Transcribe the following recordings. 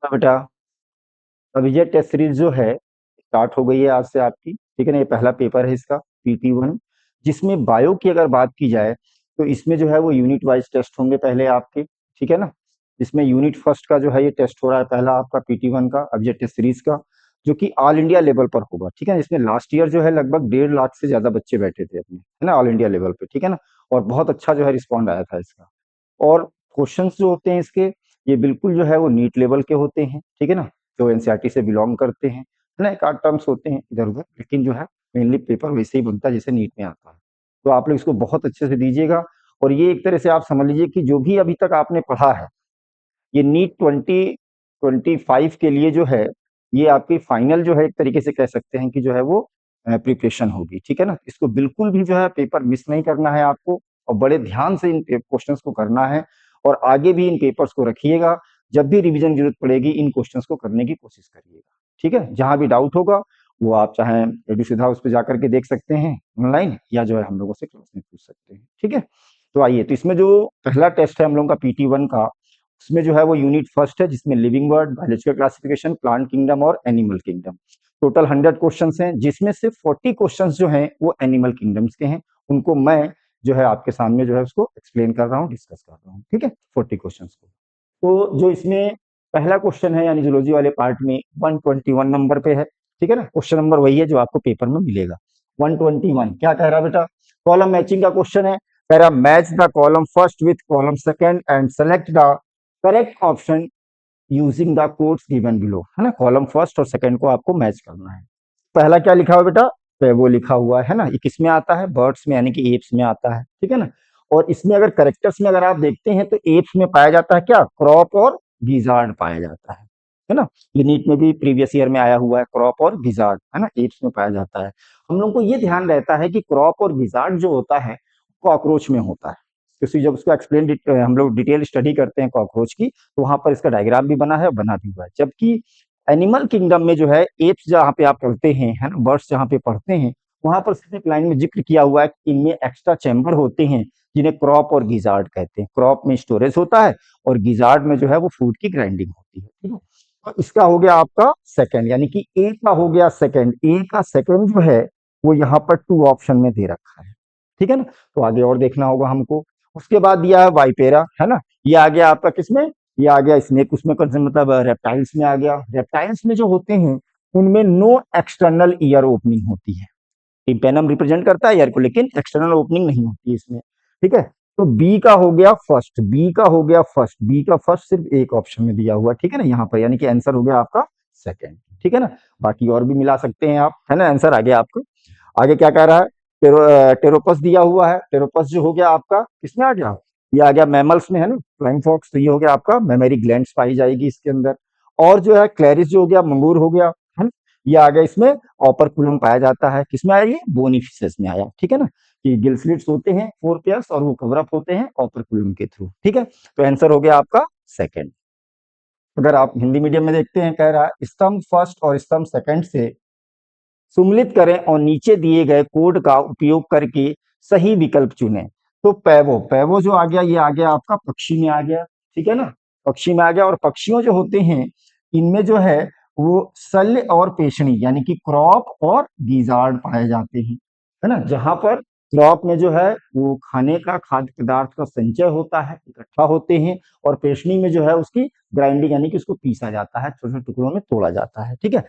हाँ बेटा, अभी ये टेस्ट सीरीज जो है स्टार्ट हो गई है आज से आपकी, ठीक है ना। ये पहला पेपर है इसका PT1, जिसमें बायो की अगर बात की जाए तो इसमें जो है वो यूनिट वाइज टेस्ट होंगे पहले आपके, ठीक है ना। इसमें यूनिट फर्स्ट का जो है ये टेस्ट हो रहा है पहला आपका PT1 का, अब ये टेस्ट सीरीज का, जो कि ऑल इंडिया लेवल पर होगा, ठीक है। इसमें लास्ट ईयर जो है लगभग 1.5 लाख से ज्यादा बच्चे बैठे थे अपने, है ना, ऑल इंडिया लेवल पे, ठीक है ना। और बहुत अच्छा जो है रिस्पॉन्ड आया था इसका। और क्वेश्चंस जो होते हैं इसके, ये बिल्कुल जो है वो नीट लेवल के होते हैं, ठीक है ना, जो एनसीईआरटी से बिलोंग करते हैं, है ना। एक आध टर्म्स होते हैं इधर उधर, लेकिन जो है मेनली पेपर वैसे ही बनता है जैसे नीट में आता है। तो आप लोग इसको बहुत अच्छे से दीजिएगा। और ये एक तरह से आप समझ लीजिए कि जो भी अभी तक आपने पढ़ा है, ये नीट 2025 के लिए जो है, ये आपकी फाइनल जो है एक तरीके से कह सकते हैं कि जो है वो प्रिपरेशन होगी, ठीक है ना। इसको बिल्कुल भी जो है पेपर मिस नहीं करना है आपको, और बड़े ध्यान से इन क्वेश्चंस को करना है। और आगे भी इन पेपर्स को रखिएगा, जब भी रिवीजन की जरूरत पड़ेगी इन क्वेश्चंस को करने की कोशिश करिएगा, ठीक है। जहां भी डाउट होगा वो आप चाहे एडू सीधा उस पर जाकर के देख सकते हैं ऑनलाइन, या जो है हम लोगों से क्लास में पूछ सकते हैं, ठीक है। तो आइए, तो इसमें जो पहला टेस्ट है हम लोगों का PT1 का, उसमें जो है वो यूनिट फर्स्ट है, जिसमें living word, biological classification, plant kingdom और एनिमल किंगडम। टोटल 100 क्वेश्चंस हैं, जिसमें से 40 क्वेश्चंस जो हैं वो एनिमल किंगडम्स के हैं। उनको मैं जो है आपके सामने जो है उसको एक्सप्लेन कर रहा हूँ, डिस्कस कर रहा हूँ, ठीक है, 40 क्वेश्चंस को। तो जो इसमें पहला क्वेश्चन है यानी जूलॉजी वाले पार्ट में 121 नंबर पे है, ठीक है ना। क्वेश्चन नंबर वही है जो आपको पेपर में मिलेगा। 121 क्या कह रहा है बेटा, कॉलम मैचिंग का क्वेश्चन है। कह रहा match the column first with column second and select the correct option using the codes given below, है ना। कॉलम फर्स्ट और सेकंड को आपको मैच करना है। पहला क्या लिखा हुआ बेटा, वो लिखा हुआ है ना, ये किस में आता है, बर्ड्स में यानी कि एप्स में आता है, ठीक है ना। और इसमें अगर करेक्टर्स में अगर आप देखते हैं तो एप्स में पाया जाता है क्या, क्रॉप और गिजार्ड पाया जाता है ना। ये नीट में भी प्रीवियस ईयर में आया हुआ है, क्रॉप और गिजार्ड, है ना, एप्स में पाया जाता है। हम लोग को ये ध्यान रहता है कि क्रॉप और गिजार्ड जो होता है कॉकरोच में होता है, क्योंकि जब उसको एक्सप्लेन हम लोग डिटेल स्टडी करते हैं कॉकरोच की, तो वहां पर इसका डायग्राम भी बना है, बना भी हुआ है। जबकि एनिमल किंगडम में जो है एप्स जहाँ पे आप पढ़ते हैं, है ना, बर्ड्स जहाँ पे पढ़ते हैं, वहां पर सिर्फ एक लाइन में जिक्र किया हुआ है कि इनमें एक्स्ट्रा चैम्बर होते हैं, जिन्हें क्रॉप और गिजार्ड कहते हैं। क्रॉप में स्टोरेज होता है और गिजार्ड में जो है वो फूड की ग्राइंडिंग होती है, ठीक है। तो इसका हो गया आपका सेकंड, यानी कि ए का हो गया सेकंड। ए का सेकंड जो है वो यहाँ पर 2 ऑप्शन में दे रखा है, ठीक है ना। तो आगे और देखना होगा हमको। उसके बाद दिया है वाइपेरा, है ना, ये आ गया आपका किसमें, ये आ गया स्नेक, उसमें मतलब रेप्टाइल्स में आ गया। रेप्टाइल्स में जो होते हैं उनमें नो एक्सटर्नल ईयर ओपनिंग होती है। टिम्पेनम रिप्रेजेंट करता है ईयर को, लेकिन एक्सटर्नल ओपनिंग नहीं होती इसमें, ठीक है। तो बी का हो गया फर्स्ट, बी का हो गया फर्स्ट, बी का फर्स्ट सिर्फ एक ऑप्शन में दिया हुआ, ठीक है ना, यहाँ पर, यानी कि आंसर हो गया आपका सेकंड, ठीक है ना। बाकी और भी मिला सकते हैं आप, है ना, आंसर आ गया आपको। आगे क्या कह रहा है, टेरोपस दिया हुआ है। टेरोपस जो हो गया आपका किसमें आ गया, ये आ गया मैमल्स में, है ना, फ्लाइंग फॉक्स। तो ये हो गया आपका मेमोरी ग्लैंड्स पाई जाएगी इसके अंदर। और जो है क्लैरिस जो हो गया, मंगूर हो गया, है ना, ये आ गया इसमें। ऑपरकुलम पाया जाता है, किसमें आया, ये बोनीफिशेस में आया, ठीक है ना। कि गिल स्लिट्स होते हैं 4 पेयर्स और वो कवर अप होते हैं ऑपरकुलम के थ्रू, ठीक है। तो आंसर हो गया आपका सेकंड। अगर आप हिंदी मीडियम में देखते हैं, कह रहा है स्तंभ फर्स्ट और स्तंभ सेकंड से सुमिलित करें और नीचे दिए गए कोड का उपयोग करके सही विकल्प चुनें। तो पैवो, पैवो जो आ गया ये आ गया आपका पक्षी में आ गया, ठीक है ना, पक्षी में आ गया। और पक्षियों जो होते हैं इनमें जो है वो शल्य और पेशणी यानी कि क्रॉप और गिजार्ड पाए जाते हैं, है ना। जहां पर क्रॉप में जो है वो खाने का, खाद्य पदार्थ का संचय होता है, इकट्ठा होते हैं। और पेशनी में जो है उसकी ग्राइंडिंग यानी कि उसको पीसा जाता है, छोटे छोटे टुकड़ों में तोड़ा जाता है, ठीक है।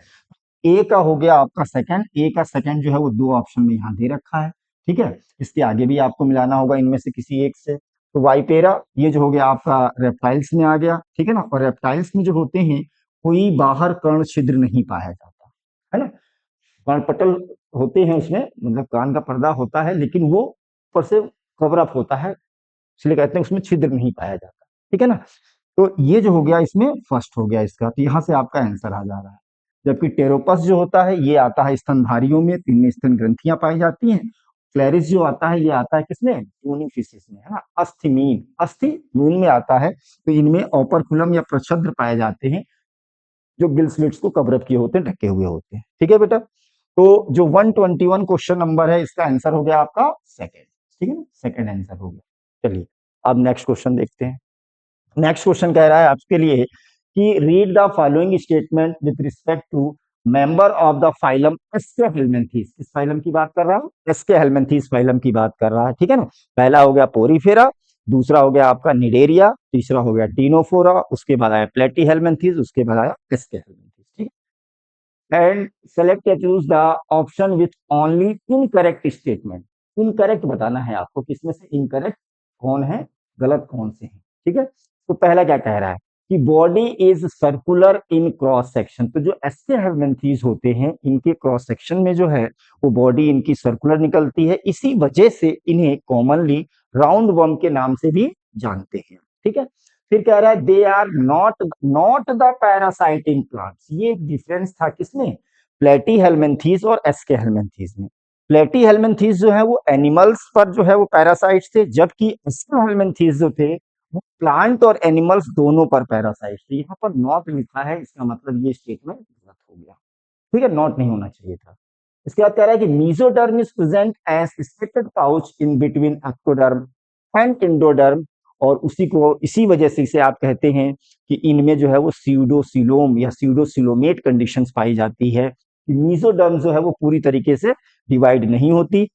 ए का हो गया आपका सेकंड, ए का सेकंड जो है वो 2 ऑप्शन में यहाँ दे रखा है, ठीक है। इसके आगे भी आपको मिलाना होगा इनमें से किसी एक से। तो वाइपेरा ये जो हो गया आपका रेप्टाइल्स में आ गया, ठीक है ना। और रेप्टाइल्स में जो होते हैं कोई बाहर कर्ण छिद्र नहीं पाया जाता, है ना। कर्णपटल होते हैं उसमें, मतलब कान का पर्दा होता है, लेकिन वो ऊपर से कवर अप होता है, इसलिए कहते हैं उसमें छिद्र नहीं पाया जाता, ठीक है ना। तो ये जो हो गया इसमें फर्स्ट हो गया इसका, तो यहाँ से आपका आंसर आ जा रहा है। जबकि टेरोपस जो होता है ये आता है स्तनधारियों में, तो इनमें स्तन ग्रंथियां पाई जाती हैं। क्लैरिस जो आता है ये आता है किसमें, यूनिफिशिस में, है ना, अस्थिमीन, अस्थि मीन में आता है। तो इनमें ऑपरकुलम या प्रच्छद्र पाए जाते हैं, जो गिल स्लिट्स को कवर अप किए होते हैं, ढके हुए होते हैं, ठीक है बेटा। तो जो 121 क्वेश्चन नंबर है इसका आंसर हो गया आपका सेकंड, ठीक है ना, सेकंड आंसर हो गया। चलिए अब नेक्स्ट क्वेश्चन देखते हैं। नेक्स्ट क्वेश्चन कह रहा है आपके लिए कि read the following statement with respect to member of the phylum aschelminthes. किस फाइलम की बात कर रहा हूं? एस्के हेलमिंथीज फाइलम की बात कर रहा है, ठीक है ना। पहला हो गया पोरीफेरा, दूसरा हो गया आपका निडेरिया, तीसरा हो गया टीनोफोरा, उसके बाद आया प्लेटी हेलमिंथीज, उसके बाद आया एस्के हेलमिंथीज, ठीक है। एंड सेलेक्ट या choose the option with only incorrect statement. Incorrect बताना है आपको, किसमें से इनकरेक्ट कौन है, गलत कौन से हैं, ठीक है। तो पहला क्या कह रहा है कि body is circular in cross section. तो जो एस्के हेलमिंथीज होते हैं इनके क्रॉस सेक्शन में जो है वो बॉडी इनकी सर्कुलर निकलती है, इसी वजह से इन्हें कॉमनली राउंड वर्म के नाम से भी जानते हैं, ठीक है। फिर कह रहा है they are not not the parasite in plants. ये एक डिफरेंस था किसमें? प्लेटी हेलमिंथीज और एस्के हेलमिंथीज में। प्लेटी हेलमिंथीज जो है वो एनिमल्स पर जो है वो पैरासाइट्स थे, जबकि एस्के हेलमिंथीज जो थे वो प्लांट और एनिमल्स दोनों पर पैरासाइट्स थे। यहाँ पर नॉट लिखा है, इसका मतलब ये स्टेटमेंट गलत हो गया, ठीक है, नॉट नहीं होना चाहिए था। इसके बाद कह रहा है कि mesoderm is present as expected pouch in between ectoderm and endoderm. और उसी को इसी वजह से इसे आप कहते हैं कि इनमें जो है वो सीडोसिलोम या सीडोसिलोमेट कंडीशंस पाई जाती है। मीजोडर्म जो है वो पूरी तरीके से डिवाइड नहीं होती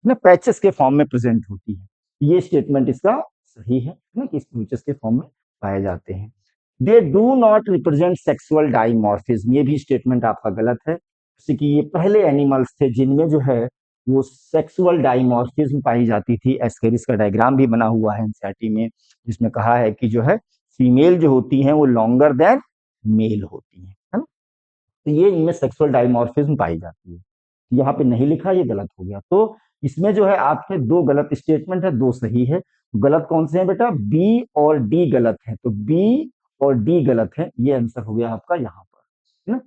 ना, पैचेस के फॉर्म में प्रेजेंट होती है। ये स्टेटमेंट इसका सही है ना, कि पैचेस के फॉर्म में पाए जाते हैं। They do not represent sexual dimorphism. ये भी स्टेटमेंट आपका गलत है, जैसे कि ये पहले एनिमल्स थे जिनमें जो है वो सेक्सुअल डाइमॉर्फिज्म पाई जाती थी। एस्केरिस का डायग्राम भी बना हुआ है एनसीईआरटी में, जिसमें कहा है कि जो है फीमेल जो होती हैं वो लॉन्गर देन मेल होती हैं, है ना। तो ये इनमें सेक्सुअल डाइमॉर्फिज्म पाई जाती है। यहाँ पे नहीं लिखा, ये गलत हो गया। तो इसमें जो है आपके दो गलत स्टेटमेंट है, दो सही है। गलत कौन से हैं बेटा? बी और डी गलत है, तो बी और डी गलत है, ये आंसर हो गया आपका यहाँ पर, है ना।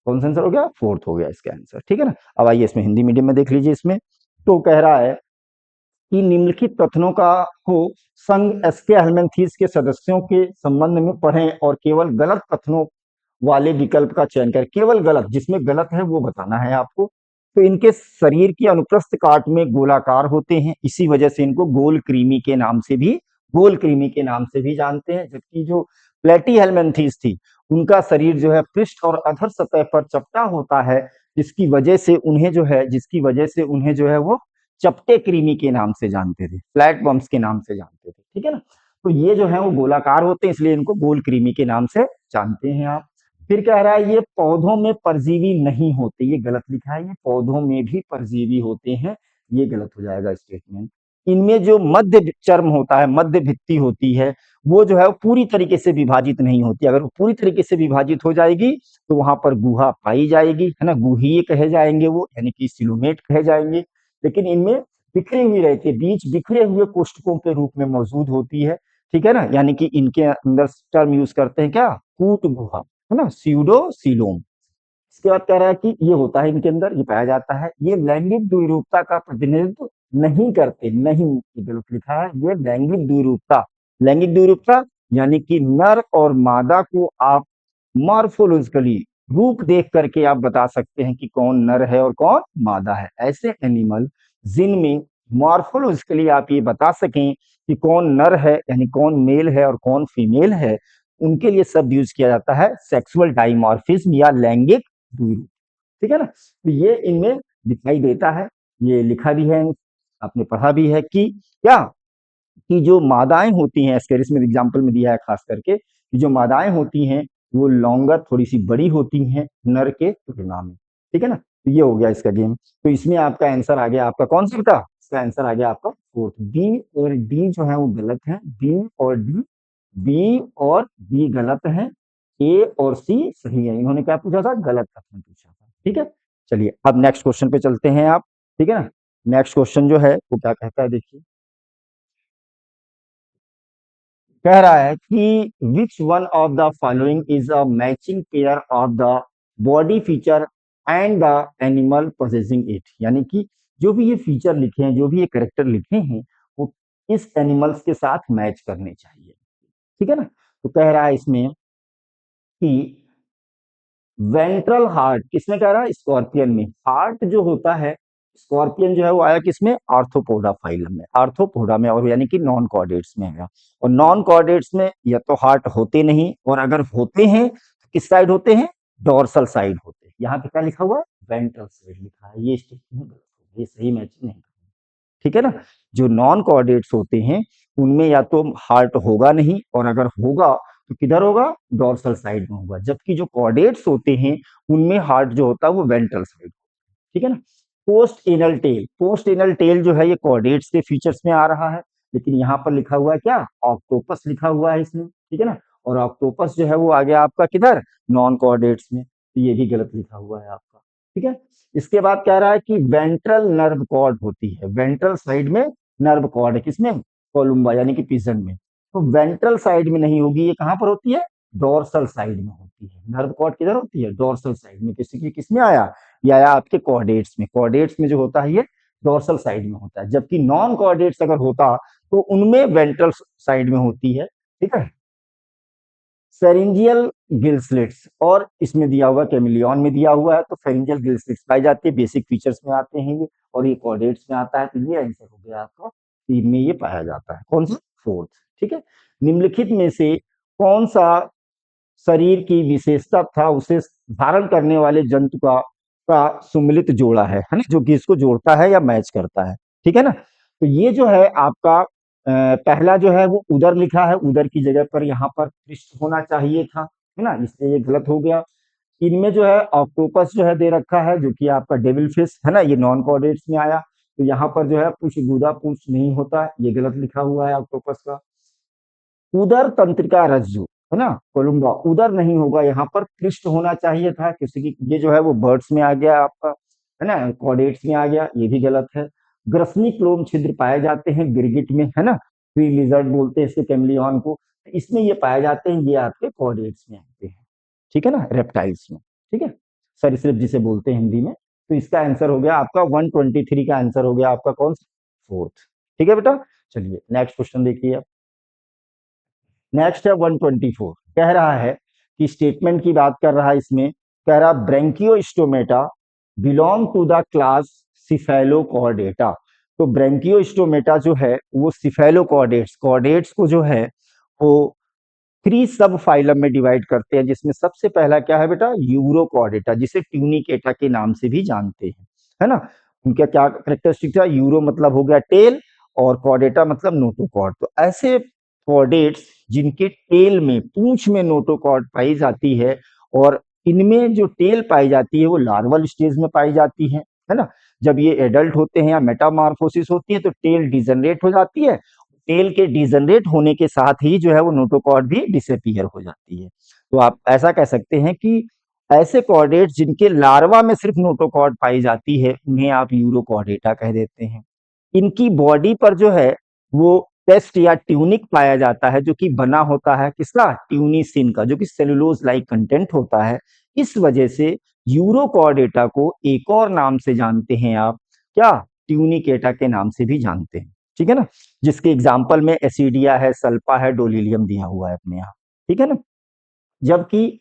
कौन सा आंसर हो गया? फोर्थ हो गया इसका आंसर, ठीक है ना। अब आइए इसमें हिंदी मीडियम में देख लीजिए। इसमें तो कह रहा है कि निम्नलिखित कथनों का को संघ एसके हेलमेंथीज के सदस्यों के संबंध में पढ़ें और केवल गलत कथनों वाले विकल्प का चयन करें। केवल गलत, जिसमें गलत है वो बताना है आपको। तो इनके शरीर की अनुप्रस्थ काट में गोलाकार होते हैं, इसी वजह से इनको गोल कृमि के नाम से भी जानते हैं। जबकि जो प्लेटी हेलमेंथीज थी उनका शरीर जो है पृष्ठ और अधर सतह पर चपटा होता है, जिसकी वजह से उन्हें जो है वो चपटे कृमि के नाम से जानते थे, फ्लैट बम्स के नाम से जानते थे, ठीक है ना। तो ये जो है वो गोलाकार होते हैं, इसलिए इनको गोल कृमि के नाम से जानते हैं आप। फिर कह रहा है ये पौधों में परजीवी नहीं होते, ये गलत लिखा है, ये पौधों में भी परजीवी होते हैं, ये गलत हो जाएगा स्टेटमेंट। इनमें जो मध्य चर्म होता है, मध्य भित्ति होती है, वो जो है वो पूरी तरीके से विभाजित नहीं होती। अगर वो पूरी तरीके से विभाजित हो जाएगी तो वहां पर गुहा पाई जाएगी, है ना, गुहीय कहे जाएंगे वो, यानी कि सिलोमेट कहे जाएंगे। लेकिन इनमें बिखरी हुई रहती है, बीच बिखरे हुए कोष्ठकों के रूप में मौजूद होती है, ठीक है ना। यानी कि इनके अंदर टर्म यूज करते हैं क्या? कूट गुहा, है ना, सीडोसिलोम। इसके बाद कह रहा है कि ये होता है इनके अंदर, ये पाया जाता है। ये लैंगिक द्विरूपता का प्रतिनिधित्व नहीं करते, नहीं, ये गलत लिखा है। ये लैंगिक द्विरूपता यानी कि नर और मादा को आप मॉर्फोलॉजिकली, रूप देख करके आप बता सकते हैं कि कौन नर है और कौन मादा है। ऐसे एनिमल जिनमें मॉर्फोलॉजिकली आप ये बता सकें कि कौन नर है यानी कौन मेल है और कौन फीमेल है, उनके लिए शब्द यूज किया जाता है सेक्सुअल डाइमॉर्फिज्म या लैंगिक द्विरूप, ठीक है ना। तो ये इनमें दिखाई देता है, ये लिखा भी है, आपने पढ़ा भी है कि क्या, कि जो मादाएं होती हैं, एस्केरिस में एग्जाम्पल में दिया है खास करके, कि जो मादाएं होती हैं वो लॉन्गर, थोड़ी सी बड़ी होती हैं नर के तुलना में, ठीक है ना। तो ये हो गया इसका गेम। तो इसमें आपका आंसर आ गया, आपका कौन सा था? इसका आंसर आ गया आपका फोर्थ। बी और डी जो है वो गलत है, बी और डी गलत है, ए और सी सही है। इन्होंने क्या पूछा था? गलत कथन पूछा था, ठीक है। चलिए अब नेक्स्ट क्वेश्चन पे चलते हैं आप, ठीक है ना। नेक्स्ट क्वेश्चन जो है वो क्या कहता है, देखिए। कह रहा है कि which one of the following is a matching pair of the body feature and the animal possessing it. यानी कि जो भी ये फीचर लिखे हैं, जो भी ये करेक्टर लिखे हैं, वो इस एनिमल्स के साथ मैच करने चाहिए, ठीक है ना। तो कह रहा है इसमें कि वेंट्रल हार्ट, किसमें कह रहा है? स्कॉर्पियन में हार्ट जो होता है स्कॉर्पियन जो है वो आया किसमें, आर्थ्रोपोडा फाइलम में, आर्थ्रोपोडा में, और यानी कि नॉन कॉर्डेट्स में आया। और नॉन कॉर्डेट्स में या तो हार्ट होते नहीं, और अगर होते हैं तो किस साइड होते हैं, डोर्सल साइड होते हैं। यहाँ पे क्या लिखा हुआ है, वेंट्रल साइड लिखा है, ये स्टेटमेंट गलत है, ये सही मैचिंग नहीं। ठीक है ना, जो नॉन कॉर्डेट्स होते हैं उनमें या तो हार्ट होगा नहीं, और अगर होगा तो किधर होगा, डोर्सल साइड में होगा, जबकि जो कॉर्डेट्स होते हैं उनमें हार्ट जो होता है वो वेंट्रल साइड। ठीक है ना। Post anal tail, post anal tail जो है ये कॉर्डेट्स के फीचर्स में आ रहा है, लेकिन यहाँ पर लिखा हुआ है क्या, ऑक्टोपस लिखा हुआ है इसमें। ठीक है ना, और ऑक्टोपस जो है वो आ गया आपका किधर, नॉन कॉर्डेट्स में, तो ये भी गलत लिखा हुआ है आपका। ठीक है। इसके बाद कह रहा है कि वेंट्रल नर्व कॉर्ड होती है, वेंट्रल साइड में नर्व कॉर्ड है, किसमें, कोलुम्बा यानी कि पिजन में। तो वेंट्रल साइड में नहीं होगी, ये कहां पर होती है, डोर्सल साइड में होती है। नर्व कॉर्ड किधर होती है, डोर्सल साइड में। किसी की किसमें आया, ये आया आपके कॉर्डेट्स में। कॉर्डेट्स में जो होता है ये डोर्सल साइड में होता है, जबकि नॉन कॉर्डेट्स अगर होता तो उनमें वेंट्रल साइड में होती है। ठीक है। फेरिंजियल गिलस्लिट्स, और इसमें दिया हुआ कैमिलियन में दिया हुआ है, तो फेरिंजियल गिलस्लिट्स पाई जाती है, बेसिक फीचर्स में आते हैं ये, और ये कॉर्डेट्स में आता है, तो ये आंसर हो गया आपका, तीन में ये पाया जाता है। कौन सा, फोर्थ। ठीक है। निम्नलिखित में से कौन सा शरीर की विशेषता था उसे धारण करने वाले जंतु का सुमिलित जोड़ा है ना, जो कि इसको जोड़ता है या मैच करता है। ठीक है ना। तो ये जो है आपका पहला जो है वो उदर लिखा है, उदर की जगह पर यहाँ पर पृष्ठ होना चाहिए था, है ना, इसलिए ये गलत हो गया। इनमें जो है ऑक्टोपस जो है दे रखा है, जो कि आपका डेविल फिश है ना, ये नॉन कॉर्डेट्स में आया, तो यहाँ पर जो है पुछ गुदा पुछ नहीं होता, ये गलत लिखा हुआ है ऑक्टोपस का। उदर तंत्रिका रज्जु, है ना, कोलुम्बा, उदर नहीं होगा, यहाँ पर पृष्ठ होना चाहिए था, किसी की, ये जो है वो बर्ड्स में आ गया आपका, है ना, कॉर्डेट्स में आ गया, ये भी गलत है। ग्रसनी क्लोम छिद्र पाए जाते हैं गिरगिट में, है ना, ट्री लिजर्ड बोलते हैं इसके, कैमलियन को, इसमें ये पाए जाते हैं, ये आपके कॉर्डेट्स में आते हैं। ठीक है ना, रेप्टाइल्स में। ठीक है, सरीसृप जिसे बोलते हैं हिंदी में। तो इसका आंसर हो गया आपका 123 का आंसर हो गया आपका कौन सा, फोर्थ। ठीक है बेटा, चलिए नेक्स्ट क्वेश्चन देखिए आप। नेक्स्ट है 124, कह रहा है कि स्टेटमेंट की बात कर रहा है इसमें, कह रहा branchiostomata belong to the class cephalochordata. तो ब्रेंकियोस्टोमेटा जो है वो सिफेलोकॉर्डेट्स, कॉर्डेट्स को जो है वो थ्री सब फाइलम में डिवाइड करते हैं, जिसमें सबसे पहला क्या है बेटा, यूरोकॉर्डेटा, जिसे ट्यूनिकेटा के नाम से भी जानते हैं, है ना। उनका क्या करेक्टरिस्टिक था, यूरो मतलब हो गया टेल, और कॉर्डेटा मतलब नोटोकॉर्ड। तो ऐसे कॉर्डेट्स जिनके टेल में, पूंछ में नोटोकॉर्ड पाई जाती है, और इनमें जो टेल पाई जाती है वो लार्वल स्टेज में पाई जाती है ना। जब ये एडल्ट होते हैं या मेटामॉर्फोसिस होती है तो टेल डिजनरेट हो जाती है, टेल के डिजनरेट होने के साथ ही जो है वो नोटोकॉर्ड भी डिसअपीयर हो जाती है। तो आप ऐसा कह सकते हैं कि ऐसे कॉर्डेट्स जिनके लार्वा में सिर्फ नोटोकॉर्ड पाई जाती है उन्हें आप यूरोकॉर्डेटा कह देते हैं। इनकी बॉडी पर जो है वो टेस्ट या ट्यूनिक पाया जाता है, जो कि बना होता है किसका, ट्यूनिसिन का, जो कि सेलुलोज लाइक कंटेंट होता है। इस वजह से यूरोकॉर्डेटा को एक और नाम से जानते हैं आप, क्या, ट्यूनिकेटा के नाम से भी जानते हैं। ठीक है ना, जिसके एग्जाम्पल में एसिडिया है, सल्फा है, डोलिलियम दिया हुआ है अपने यहाँ। ठीक है ना। जबकि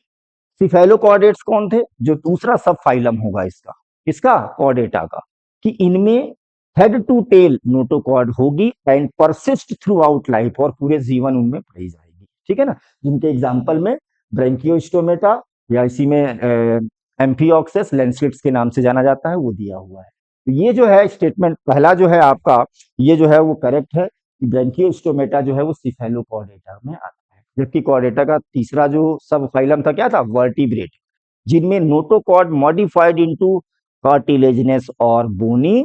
सिफेलोकॉर्डेट्स कौन थे, जो दूसरा सब फाइलम होगा इसका, किसका, कॉर्डेटा का, कि इनमें हेड टू टेल नोटोकॉर्ड होगी and persist through out life, और पूरे जीवन उनमें पाई जाएगी। ठीक है ना, जिनके एग्जाम्पल में ब्रेंकियोस्टोमेटा, या इसी में एम्फियोक्सेस लेंसलेट्स के नाम से जाना जाता है, वो दिया हुआ है। तो ये जो है स्टेटमेंट पहला जो है आपका, ये जो है वो करेक्ट है, कि ब्रेंकियोस्टोमेटा जो है वो सिफेलोकॉर्डेटा में आता है। जबकि कॉर्डेटा का तीसरा जो सब फाइलम था क्या था, वर्टिब्रेट, जिनमें नोटोकॉर्ड मॉडिफाइड इनटू कार्टिलेजिनस और बोनी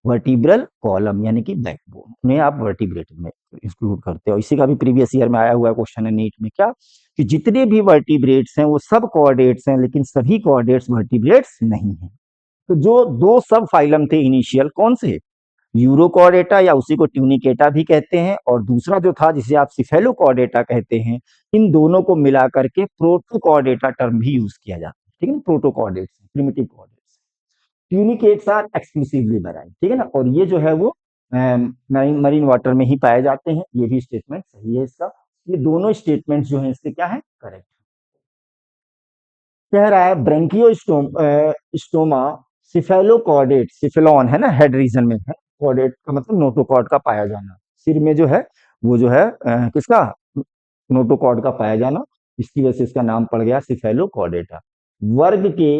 वर्टिब्रल कॉलम, यानी कि बैकबोन, उन्हें आप वर्टिब्रेट में इंक्लूड करते हो। इसी का भी प्रीवियस ईयर में आया हुआ क्वेश्चन है नीट में, क्या, कि जितने भी वर्टिब्रेट्स हैं वो सब कॉर्डेट्स हैं, लेकिन सभी कॉर्डेट्स वर्टिब्रेट्स नहीं हैं। तो जो दो सब फाइलम थे इनिशियल, कौन से, यूरोकॉर्डेटा या उसी को ट्यूनिकेटा भी कहते हैं, और दूसरा जो था जिसे आप सिफेलोकॉर्डेटा कहते हैं, इन दोनों को मिलाकर के प्रोटोकॉर्डेटा टर्म भी यूज किया जाता है। ठीक है ना, protochordates, primitive chordates, tunicates are exclusively marine. ठीक है ना, और ये जो है वो मरीन वाटर में ही पाए जाते हैं, ये भी स्टेटमेंट सही है इसका। ये दोनों स्टेटमेंट जो है इसके क्या है, करेक्ट। कह रहा है ब्रेंकियोस्टोमा सिफेलोकॉर्डेट, सिफेलॉन है ना, हेड रीजन में है, कॉर्डेट का मतलब नोटोकॉर्ड का पाया जाना, सिर में जो है वो जो है किसका, नोटोकॉर्ड का पाया जाना, इसकी वजह से इसका नाम पड़ गया सिफेलोकॉर्डेटा। वर्ग के,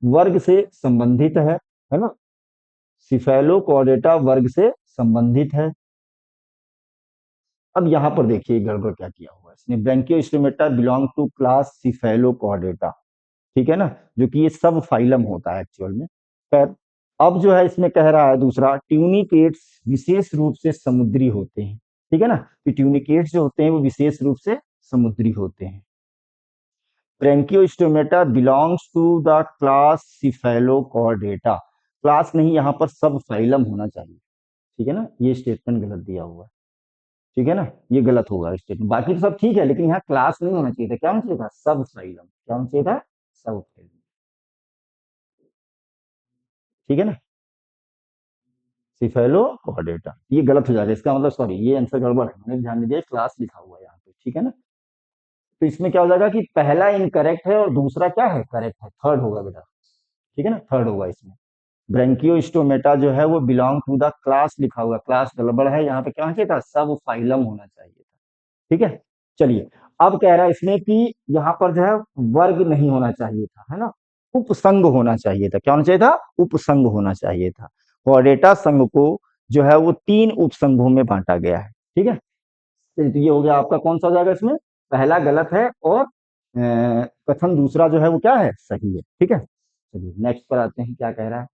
वर्ग से संबंधित है ना, सिफेलोकॉर्डेटा वर्ग से संबंधित है। अब यहां पर देखिए गड़बड़ क्या किया हुआ है इसने, branchiostoma belong to class cephalochordata, ठीक है ना, जो कि ये सब फाइलम होता है एक्चुअल में। खैर, अब जो है इसमें कह रहा है दूसरा, ट्यूनिकेट्स विशेष रूप से समुद्री होते हैं, ठीक है ना, कि ट्यूनिकेट्स जो होते हैं वो विशेष रूप से समुद्री होते हैं। Branchiostomata belongs to the class cephalochordata, class नहीं, यहाँ पर सब फाइलम होना चाहिए, ठीक है ना, ये स्टेटमेंट गलत दिया हुआ है, ठीक है ना, ये गलत होगा स्टेटमेंट, बाकी तो सब ठीक है, लेकिन यहाँ क्लास नहीं होना चाहिए था, क्या होना चाहिए था, सब फाइलम, क्या होना चाहिए था, सब फाइलम, ठीक है ना, सिफेलोकॉर्डेटा, ये गलत हो जाएगा, इसका मतलब सॉरी, ये आंसर गड़बड़ है, मैंने ध्यान नहीं दिया, क्लास लिखा हुआ है यहाँ पे, ठीक है ना। तो इसमें क्या हो जाएगा कि पहला इनकरेक्ट है और दूसरा क्या है, करेक्ट है, थर्ड होगा बेटा, ठीक है ना, थर्ड होगा इसमें। ब्रैंकियोस्टोमेटा जो है वो बिलोंग टू द क्लास लिखा हुआ, क्लास गड़बड़ है, यहाँ पे क्या होना चाहिए था, सब फाइलम होना चाहिए था, ठीक है। चलिए, अब कह रहा है इसमें कि यहाँ पर जो है वर्ग नहीं होना चाहिए था, है ना, उपसंग होना चाहिए था, क्या होना चाहिए था, उपसंग होना चाहिए था। कॉर्डेटा संघ को जो है वो 3 उपसंघों में बांटा गया है, ठीक है। तो ये हो गया आपका, कौन सा हो जाएगा इसमें, पहला गलत है और कथन दूसरा जो है वो क्या है, सही है, ठीक है। चलिए नेक्स्ट पर आते हैं, क्या कह रहा है,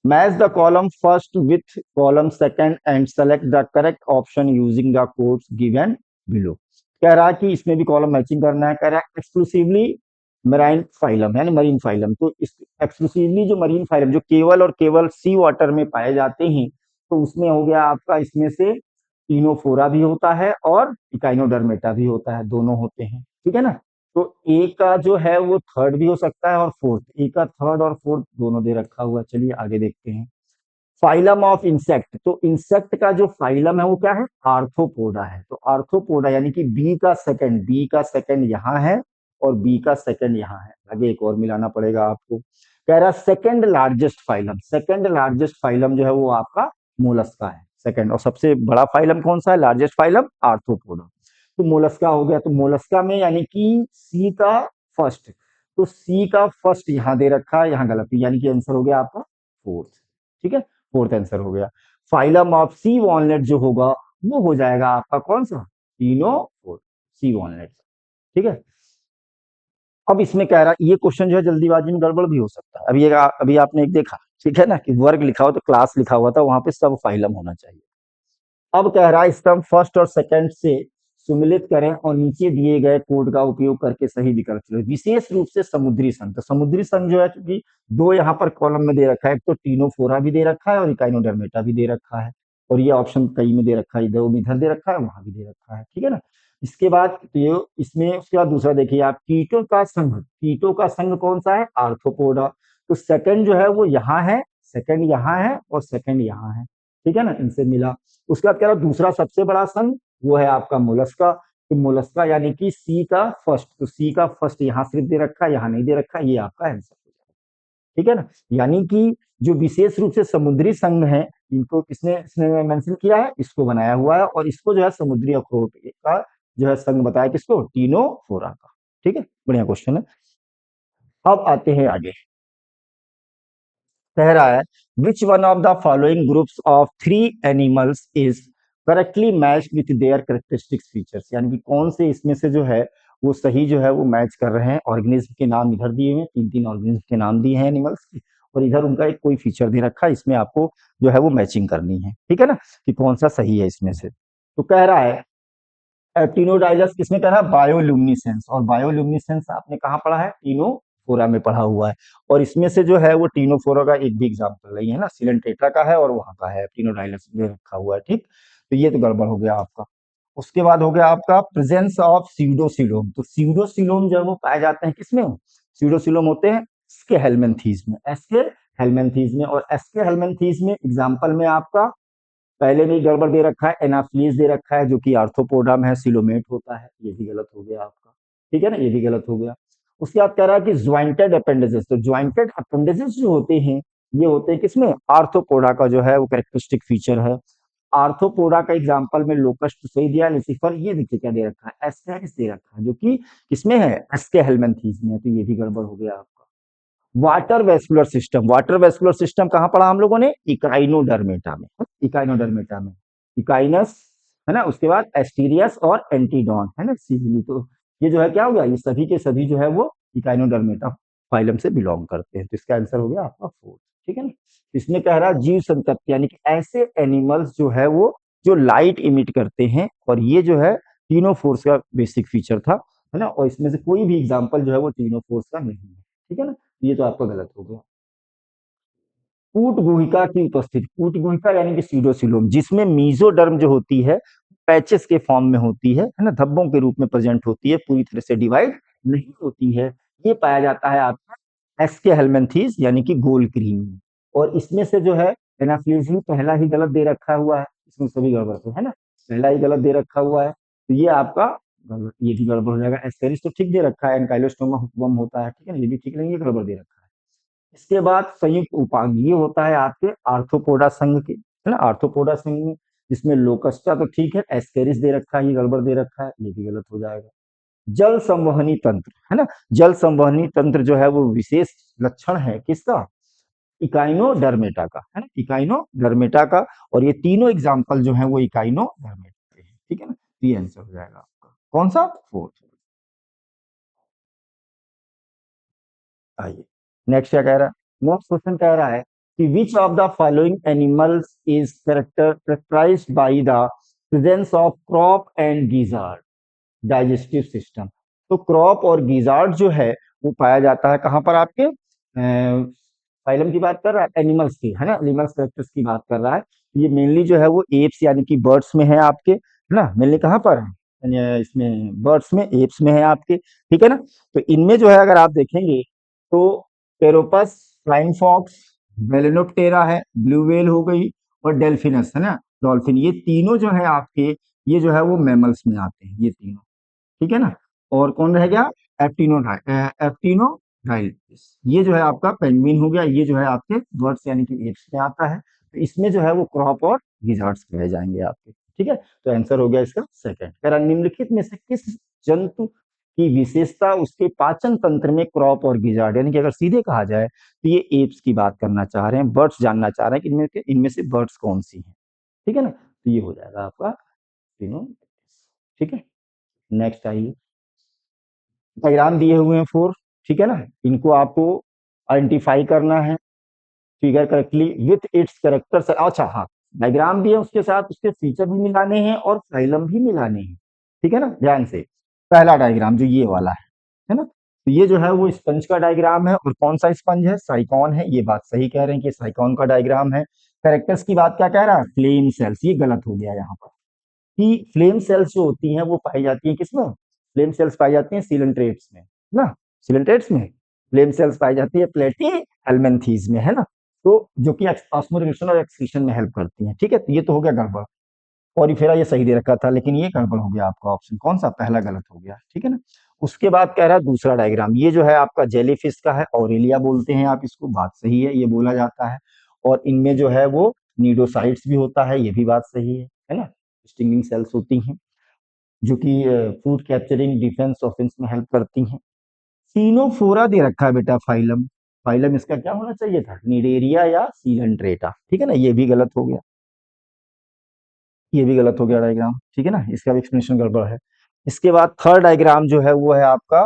match the column first with column second and select the correct option using the codes given below. कह रहा है कि इसमें भी कॉलम मैचिंग करना है, कह रहा है एक्सक्लूसिवली मराइन फाइलम है ना, मरीन फाइलम, तो इस एक्सक्लूसिवली जो मरीन फाइलम जो केवल और केवल सी वाटर में पाए जाते हैं, तो उसमें हो गया आपका, इसमें से टीनोफोरा भी होता है और इकाइनोडर्मेटा भी होता है, दोनों होते हैं, ठीक है ना। तो ए का जो है वो थर्ड भी हो सकता है और फोर्थ, ए का थर्ड और फोर्थ दोनों दे रखा हुआ है। चलिए आगे देखते हैं, फाइलम ऑफ इंसेक्ट, तो इंसेक्ट का जो फाइलम है वो क्या है, आर्थ्रोपोडा है, तो आर्थ्रोपोडा यानी कि बी का सेकंड यहाँ है और बी का सेकंड यहाँ है, आगे एक और मिलाना पड़ेगा आपको। कह रहा second largest phylum, second largest phylum जो है वो आपका मोलस्का है सेकंड, और सबसे बड़ा फाइलम कौन सा है, लार्जेस्ट फाइलम आर्थ्रोपोडा। तो मोलस्का हो गया, तो मोलस्का में यानी कि सी का फर्स्ट, तो सी का फर्स्ट यहाँ दे रखा है, यहाँ गलत, यानी कि आंसर हो गया आपका फोर्थ, ठीक है, फोर्थ आंसर हो गया। फाइलम ऑफ सी वॉलनट जो होगा वो हो जाएगा आपका कौन सा, टीनो फोर्थ, सी वॉलनट, ठीक है। अब इसमें कह रहा है ये क्वेश्चन जो है जल्दीबाजी में गड़बड़ भी हो सकता है, अभी आपने एक देखा, ठीक है ना, कि वर्ग लिखा हो तो क्लास लिखा हुआ था, वहां पे सब फाइलम होना चाहिए। अब कह रहा है स्तंभ फर्स्ट और सेकंड से सुमिलित करें और नीचे दिए गए कोड का उपयोग करके सही विकल्प चुनें, विशेष रूप से समुद्री संघ, तो समुद्री संघ जो है, क्योंकि दो यहाँ पर कॉलम में दे रखा है, एक तो टीनोफोरा भी दे रखा है और इकाइनोडर्मेटा भी दे रखा है, और ये ऑप्शन कई में दे रखा है, इधर दे रखा है, वहां भी दे रखा है, ठीक है ना। इसके बाद ये इसमें, उसके बाद दूसरा देखिए आप, कीटों का संघ, कीटों का संघ कौन सा है, आर्थ्रोपोडा, तो सेकंड जो है वो यहाँ है, सेकंड यहाँ है और सेकंड यहाँ है, ठीक है ना, इनसे मिला। उसके बाद कह रहा दूसरा सबसे बड़ा संघ वो है आपका मोलस्का, तो मोलस्का यानी कि सी का फर्स्ट, तो सी का फर्स्ट यहाँ सिर्फ दे रखा है, यहाँ नहीं दे रखा, ये आपका आंसर हो जाएगा, ठीक है ना। यानी कि जो विशेष रूप से समुद्री संघ है, इनको किसने इसने मेंशन किया है, इसको बनाया हुआ है, और इसको जो है समुद्री अखरोट का जो है संघ बताया किसको, टीनोफोरा का, ठीक है, बढ़िया क्वेश्चन है। अब आते हैं आगे, कह रहा है which one of the following groups of 3 animals is correctly match with their characteristics features, यानी कि कौन से इसमें से जो है वो सही जो है वो मैच कर रहे हैं, ऑर्गेनिज्म के नाम इधर दिए हुए, 3 ऑर्गेनिज्म के नाम दिए हैं एनिमल्स के, और इधर उनका एक कोई फीचर दे रखा है, इसमें आपको जो है वो मैचिंग करनी है, ठीक है ना, कि कौन सा सही है इसमें से। तो कह रहा है एक्टिनोडाइलस किसमें कह रहा है, बायोल्यूमिनेसेंस, और बायोल्यूमिनेसेंस आपने कहाँ पढ़ा है, टीनोफोरा में पढ़ा हुआ है, और इसमें से जो है वो टीनोफोरा का एक भी एग्जाम्पल नहीं है ना, सिलेंट्रेटा का है और वहां का है, टीनोडाइलस में रखा हुआ है, ठीक, तो ये तो गड़बड़ हो गया आपका। उसके बाद हो गया आपका प्रेजेंस ऑफ सीडोसिलोम, तो सीडोसिलोम जो है वो पाए जाते हैं किसमें, सीडोसिलोम होते हैं एस्के हेलमेंथीज में, एस्के हेलमेंथीज में, और एस्के हेलमेंथीज में एग्जाम्पल में आपका पहले में गड़बड़ दे रखा है, एनाफ्लीज दे रखा है जो कि आर्थ्रोपोडा में है, सिलोमेट होता है, ये भी गलत हो गया आपका, ठीक है ना, ये भी गलत हो गया। उसके बाद कह रहा है कि ज्वाइंटेड अपेंडेजेस, तो ज्वाइंटेड अपेंडेजेस जो होते हैं ये होते हैं किसमें, आर्थ्रोपोडा का जो है वो कैरेक्टरिस्टिक फीचर है। आर्थ्रोपोडा का एग्जांपल में लोकस्ट सही दिया, लुसिफर ये देखिए क्या दे रखा है, एस्केरिस दे रखा है, जो कि किसमें है, एस्के हेलमेंथीज में है, तो ये भी गड़बड़ हो गया आपका। Water vascular system, water vascular system कहां पढ़ा हम लोगों ने, इकाइनोडर्मेटा में, इकाइनोडर्मेटा में, इकाइनस है ना, उसके बाद एस्टीरियस और एंटीडॉन है ना, सीधली, तो ये जो है क्या हो गया, ये सभी के सभी जो है वो इकाइनोडर्मेटा फाइलम से बिलोंग करते हैं, तो इसका आंसर हो गया आपका फोर्थ। ठीक है ना, इसमें कह रहा है जीव संतप्त यानी कि ऐसे एनिमल्स जो है वो जो लाइट इमिट करते हैं, और ये जो है तीनों फोर्स का बेसिक फीचर था, है ना, और इसमें से कोई भी एग्जाम्पल जो है वो तीनों फोर्स का नहीं है। ठीक है ना, ये तो आपका गलत हो गया। कूट गुहिका की उपस्थिति, कूट गुहिका यानी कि सीडोसिलोम, जिसमें मीजोडर्म जो होती है पैचेस के फॉर्म में होती है ना, धब्बों के रूप में प्रेजेंट होती है, पूरी तरह से डिवाइड नहीं होती है, ये पाया जाता है आपका एस्के हेलमेंथीज यानी कि गोल क्रीम में। और इसमें से जो है एनाफ्लीजी पहला ही गलत दे रखा हुआ है, इसमें सभी गड़बड़ है ना, पहला ही गलत दे रखा हुआ है, तो ये आपका ये भी गड़बड़ हो जाएगा। एस्केरिस तो ठीक दे रखा है, एनकाइलोस्टोमा हुक्वम होता है, ठीक है ना, ये भी ठीक नहीं, ये गड़बड़ दे रखा है। इसके बाद संयुक्त उपांग ये होता है आपके आर्थ्रोपोडा संघ के, है ना, आर्थ्रोपोडा संघ में, जिसमें लोकस्टा तो ठीक है, एस्केरिस दे रखा है, ये गड़बड़ दे रखा है, ये भी गलत हो जाएगा। जल संवहनी तंत्र, है ना, जल संवहनी तंत्र जो है वो विशेष लक्षण है किसका, इकाइनोडर्मेटा का, है ना, इकाइनोडर्मेटा का, और ये तीनों एग्जाम्पल जो है वो इकाइनोडर्मेटा के हैं। ठीक है ना, तो ये आंसर हो जाएगा आपका कौन सा, फोर्थ। आइए नेक्स्ट क्या कह रहा है, नेक्स्ट क्वेश्चन कह रहा है कि which of the following animals is characterised by the presence of crop and gizzard digestive system. तो क्रॉप और गिजार्ड जो है वो पाया जाता है कहां पर आपके, फाइलम की बात कर रहा है, एनिमल्स की, है ना, एनिमल्स कैरेक्टर्स की बात कर रहा है, तो ये मेनली जो है वो एप्स यानी कि बर्ड्स में है आपके, है ना, मेनली कहां पर है, इसमें बर्ड्स में, एप्स में है आपके। ठीक है ना, तो इनमें जो है अगर आप देखेंगे तो पेरोपस, फ्लाइंग फॉक्स, बेलेनोप्टेरा है, ब्लू व्हेल हो गई, और डेल्फिनस है ना, डॉल्फिन, ये तीनों जो है आपके, ये जो है वो मैमल्स में आते हैं ये तीनों। ठीक है ना, और कौन रह गया, एप्टिनोडाइलिस, ये जो है आपका पेंगुइन हो गया, ये जो है आपके बर्ड्स यानी कि एप्स में आता है, तो इसमें जो है वो क्रॉप और गिजार्ड्स कहे जाएंगे आपके। ठीक है, तो आंसर हो गया इसका सेकंड। कह रहा निम्नलिखित में से किस जंतु की विशेषता उसके पाचन तंत्र में क्रॉप और गिजार्ड, यानी कि अगर सीधे कहा जाए तो ये एप्स की बात करना चाह रहे हैं, बर्ड्स जानना चाह रहे हैं कि इनमें से बर्ड्स कौन सी हैं। ठीक है ना, तो ये हो जाएगा आपका तीनों। ठीक है, नेक्स्ट आइए, डायग्राम दिए हुए हैं फोर, ठीक है ना, इनको आपको आइडेंटिफाई करना है figure correctly with its characters. अच्छा हाँ, डायग्राम भी है उसके साथ उसके फीचर भी मिलाने हैं और फाइलम भी मिलाने हैं। ठीक है ना, ध्यान से, पहला डायग्राम जो ये वाला है ना, तो ये जो है वो स्पंज का डायग्राम है, और कौन सा स्पंज है, साइकॉन है, ये बात सही कह रहे हैं कि साइकॉन का डायग्राम है। कैरेक्टर्स की बात क्या कह रहा है, फ्लेम सेल्स, ये गलत हो गया यहाँ पर, कि फ्लेम सेल्स जो होती हैं वो पाई जाती हैं किसमें, फ्लेम सेल्स पाई जाती हैं सीलेंट्रेट्स में ना, सीलेंट्रेट्स में फ्लेम सेल्स पाई जाती है प्लेटी हेलमेंथीज में, है ना, तो जो कि ऑस्मोरेशन और एक्सक्रीशन में हेल्प करती हैं। ठीक है, तो ये तो हो गया गड़बड़, पॉरीफेरा ये सही दे रखा था, लेकिन ये गड़बड़ हो गया आपका ऑप्शन कौन सा, पहला गलत हो गया। ठीक है ना, उसके बाद कह रहा है दूसरा डायग्राम, ये जो है आपका जेलीफिश का है, ऑरेलिया बोलते हैं आप इसको, बात सही है, ये बोला जाता है, और इनमें जो है वो नीडोसाइट्स भी होता है, ये भी बात सही है ना, स्टिंगिंग सेल्स होती हैं जो कि फूड कैप्चरिंग डिफेंस ऑफेंस में हेल्प करती हैं। सीनोफोरा दे रखा है बेटा फाइलम, फाइलम इसका क्या होना चाहिए था, निडेरिया या सीलेंट्रेटा। ठीक है ना, ये भी गलत हो गया, ये भी गलत हो गया डायग्राम। ठीक है ना, इसका भी एक्सप्लेनेशन गड़बड़ है। इसके बाद थर्ड डायग्राम जो है वो है आपका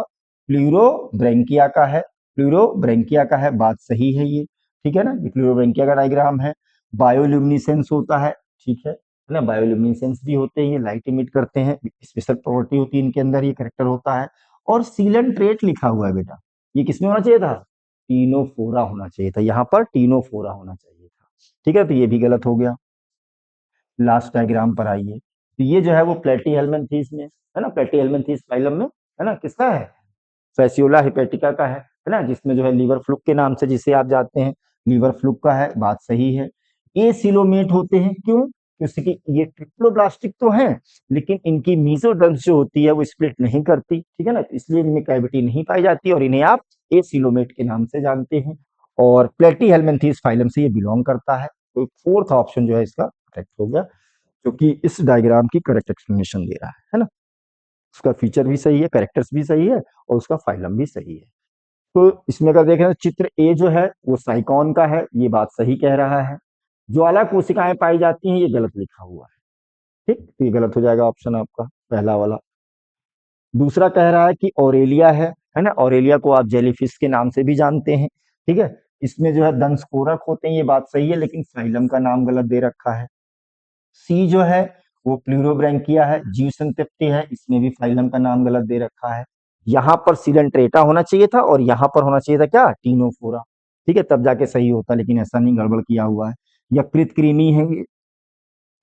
प्लूरोब्रैंकिया का है, प्लूरोब्रैंकिया का है, बात सही है ये। ठीक है ना, ये प्लूरोब्रैंकिया का डायग्राम है। बायोल्यूमिनेसेंस होता है, ठीक है ना, बायोल्यूमिनेसेंस भी होते हैं, ये लाइट इमिट करते हैं, स्पेशल प्रॉपर्टी होती है इनके अंदर, ये करेक्टर होता है। और सीलेंट्रेट लिखा हुआ है बेटा, ये किसमें होना चाहिए था, टीनोफोरा होना चाहिए था, यहाँ पर टीनोफोरा होना चाहिए था। ठीक है, तो ये भी गलत हो गया। लास्ट डायग्राम पर आइए, तो ये जो है वो प्लेटी हेलमेंथीस में है ना, प्लेटी हेलमेंथीस फाइलम में, है ना, किसका है, फैसियोला हिपेटिका का है ना, जिसमें जो है लीवर फ्लूक के नाम से जिसे आप जानते हैं, लीवर फ्लूक का है, बात सही है। ए सिलोमेट होते हैं, क्यों, क्योंकि ये ट्रिप्लोब्लास्टिक तो है, लेकिन इनकी मीजोडर्म्स जो होती है वो स्प्लिट नहीं करती, ठीक है ना, तो इसलिए इनमें कैविटी नहीं पाई जाती और इन्हें आप एसिलोमेट के नाम से जानते हैं। और प्लेटीहेलमिन्थेस फाइलम से ये बिलोंग करता है। तो फोर्थ ऑप्शन जो है इसका करेक्ट हो गया, जो कि इस डायग्राम की करेक्ट एक्सप्लेनेशन दे रहा है ना। उसका फीचर भी सही है, कैरेक्टर्स भी सही है और उसका फाइलम भी सही है। तो इसमें अगर देखें तो चित्र ए जो है वो साइकॉन का है, ये बात सही कह रहा है। ज्वाला कोशिकाएं पाई जाती हैं, ये गलत लिखा हुआ है, ठीक, तो ये गलत हो जाएगा ऑप्शन आपका पहला वाला। दूसरा कह रहा है कि ऑरेलिया है ना, ऑरेलिया को आप जेलीफिश के नाम से भी जानते हैं, ठीक है। इसमें जो है दंशकोरक होते हैं, ये बात सही है, लेकिन फाइलम का नाम गलत दे रखा है। सी जो है वो प्लूरोब्रैंकिया है, जीव संतृप्ति है, इसमें भी फाइलम का नाम गलत दे रखा है। यहाँ पर सिलेंट्रेटा होना चाहिए था और यहाँ पर होना चाहिए था क्या, टीनोफोरा, ठीक है, तब जाके सही होता, लेकिन ऐसा नहीं, गड़बड़ किया हुआ है। यकृत कृमि है,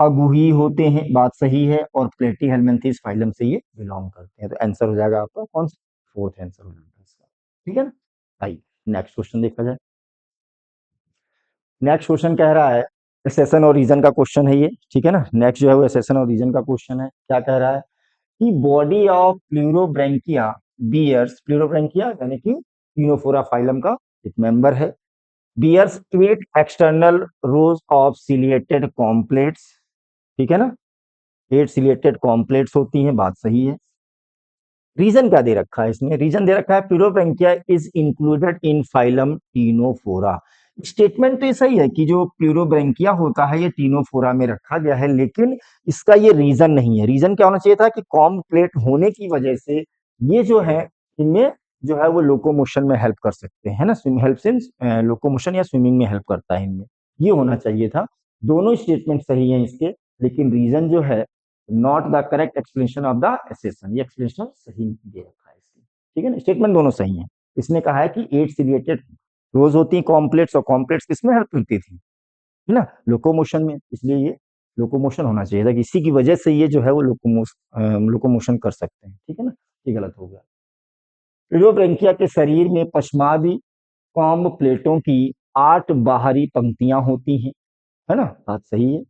अगुही होते हैं, बात सही है, और प्लेटीहेलमिन्थेस फाइलम से ये बिलोंग करते हैं। तो आंसर हो जाएगा आपका कौन सा, फोर्थ आंसर हो जाएगा इसका, ठीक है ना। आइए नेक्स्ट क्वेश्चन देखा जाए। नेक्स्ट क्वेश्चन कह रहा है, एसेशन और रीजन का क्वेश्चन है ये, ठीक है ना। नेक्स्ट जो है वो एसेशन और रीजन का क्वेश्चन है। क्या कह रहा है कि body of pleurobrachia bears, pleurobrachia यानी कि टीनोफोरा फाइलम का एक मेंबर है, bears 8 external rows of ciliated comb plates, ठीक है ना, 8 सिलिएटेड कॉम्प्लेट्स होती हैं, बात सही है। रीजन क्या दे रखा है इसमें, रीजन दे रखा है pleurobrachia is included in phylum ctenophora. Statement तो ये सही है कि जो प्लूरोब्रैंकिया होता है ये टीनोफोरा में रखा गया है, लेकिन इसका ये रीजन नहीं है। रीजन क्या होना चाहिए था कि कॉम्प्लेट होने की वजह से ये जो है इनमें जो है वो लोकोमोशन में हेल्प कर सकते हैं ना, स्विम हेल्प इन लोकोमोशन या स्विमिंग में हेल्प करता है इनमें, ये होना चाहिए था। दोनों स्टेटमेंट सही है इसके, लेकिन रीजन जो है not the correct explanation of the assertion, ये एक्सप्लेनेशन सही नहीं दे रखा है इसमें, ठीक है ना। स्टेटमेंट दोनों सही है। इसने कहा है कि 8 सिलिएटेड रोज होती है कॉम्प्लेट्स, और कॉम्प्लेट्स किसमें हेल्प करती थी, है ना, लोकोमोशन में, इसलिए ये लोकोमोशन होना चाहिए था कि इसी की वजह से ये जो है वो लोकोमोशन कर सकते हैं, ठीक है ना। ये गलत हो गया। प्लूरोब्रैंकिया के शरीर में पश्चादि कॉम्ब प्लेटों की 8 बाहरी पंक्तियां होती हैं, है ना, बात सही है।